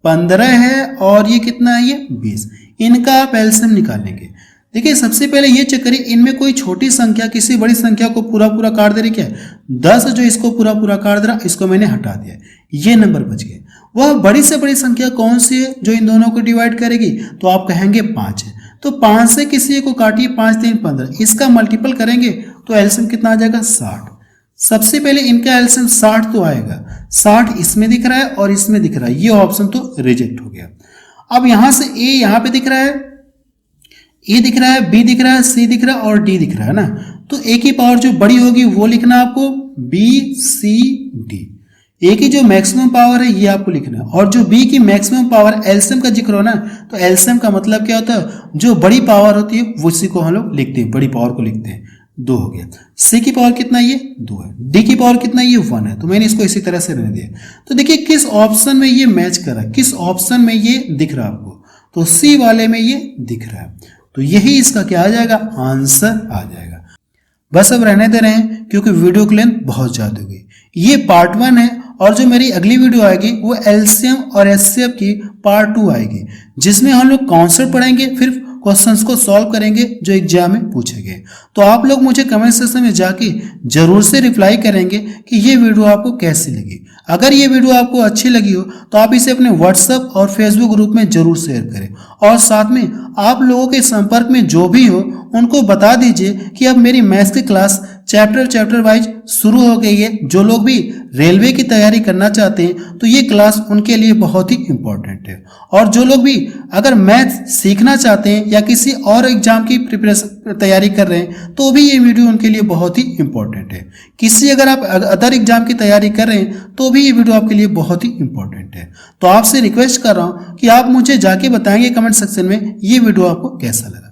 15 है, और ये कितना है, ये 20। इनका आप एलसीएम निकालेंगे। देखिए सबसे पहले ये चेक करिए, इनमें कोई छोटी संख्या किसी बड़ी संख्या को पूरा पूरा काट दे रही क्या। 10 जो इसको पूरा पूरा काट दे रहा, इसको मैंने हटा दिया, ये नंबर बच गए। वह बड़ी से बड़ी संख्या कौन सी है जो इन दोनों को डिवाइड करेगी, तो आप कहेंगे 5 है। तो 5 से किसी को काटिए, 5 3 15, इसका मल्टीपल करेंगे तो एलसीएम कितना आ जाएगा, 60। सबसे पहले इनका एलसीएम 60 तो आएगा, 60 इसमें दिख रहा है और इसमें दिख रहा है, ये ऑप्शन तो रिजेक्ट हो गया। अब यहां से ए यहां पे दिख रहा है, ए दिख रहा है, बी दिख रहा है, सी दिख रहा है और डी दिख रहा है ना। तो ए की पावर जो बड़ी होगी वो लिखना आपको, बी सी डी। ए की जो मैक्सिमम पावर है ये आपको लिखना है, और जो बी की मैक्सिमम पावर, एलसीएम का जिक्र हो ना, तो एलसीएम का मतलब क्या होता है, जो बड़ी पावर होती है वो उसी को हम लोग लिखते हैं, बड़ी पावर को लिखते हैं। 2 हो गया। सी की पावर कितना, ये 2 है। डी की पावर कितना, ये 1 है। तो मैंने इसको इसी तरह से रहने दिया। तो देखिए किस ऑप्शन में ये मैच कर रहा है, किस ऑप्शन में ये दिख रहा है आपको, तो सी वाले में ये दिख रहा है। तो यही इसका क्या आ जाएगा, आंसर आ जाएगा। बस अब रहने दे रहे हैं क्योंकि वीडियो की लेंथ बहुत ज्यादा हो गई। ये पार्ट 1 है, और जो मेरी अगली वीडियो आएगी वो एलसीएम और एचसीएफ की पार्ट 2 आएगी, जिसमें हम लोग कॉन्सेप्ट पढ़ेंगे, फिर क्वेश्चंस को सॉल्व करेंगे जो एग्जाम में पूछे गए। तो आप लोग मुझे कमेंट सेक्शन में जाके जरूर से रिप्लाई करेंगे कि ये वीडियो आपको कैसी लगी। अगर ये वीडियो आपको अच्छी लगी हो तो आप इसे अपने व्हाट्सएप और फेसबुक ग्रुप में जरूर शेयर करें, और साथ में आप लोगों के संपर्क में जो भी हो उनको बता दीजिए कि अब मेरी मैथ्स की क्लास चैप्टर वाइज शुरू हो गई है। जो लोग भी रेलवे की तैयारी करना चाहते हैं तो ये क्लास उनके लिए बहुत ही इंपॉर्टेंट है, और जो लोग भी अगर मैथ सीखना चाहते हैं या किसी और एग्जाम की प्रिपरेशन तैयारी कर रहे हैं तो भी ये वीडियो उनके लिए बहुत ही इंपॉर्टेंट है। किसी अगर आप अदर एग्जाम की तैयारी कर रहे हैं तो भी ये वीडियो आपके लिए बहुत ही इंपॉर्टेंट है। तो आपसे रिक्वेस्ट कर रहा हूं कि आप मुझे जाके बताएंगे कमेंट सेक्शन में ये वीडियो आपको कैसा लगा।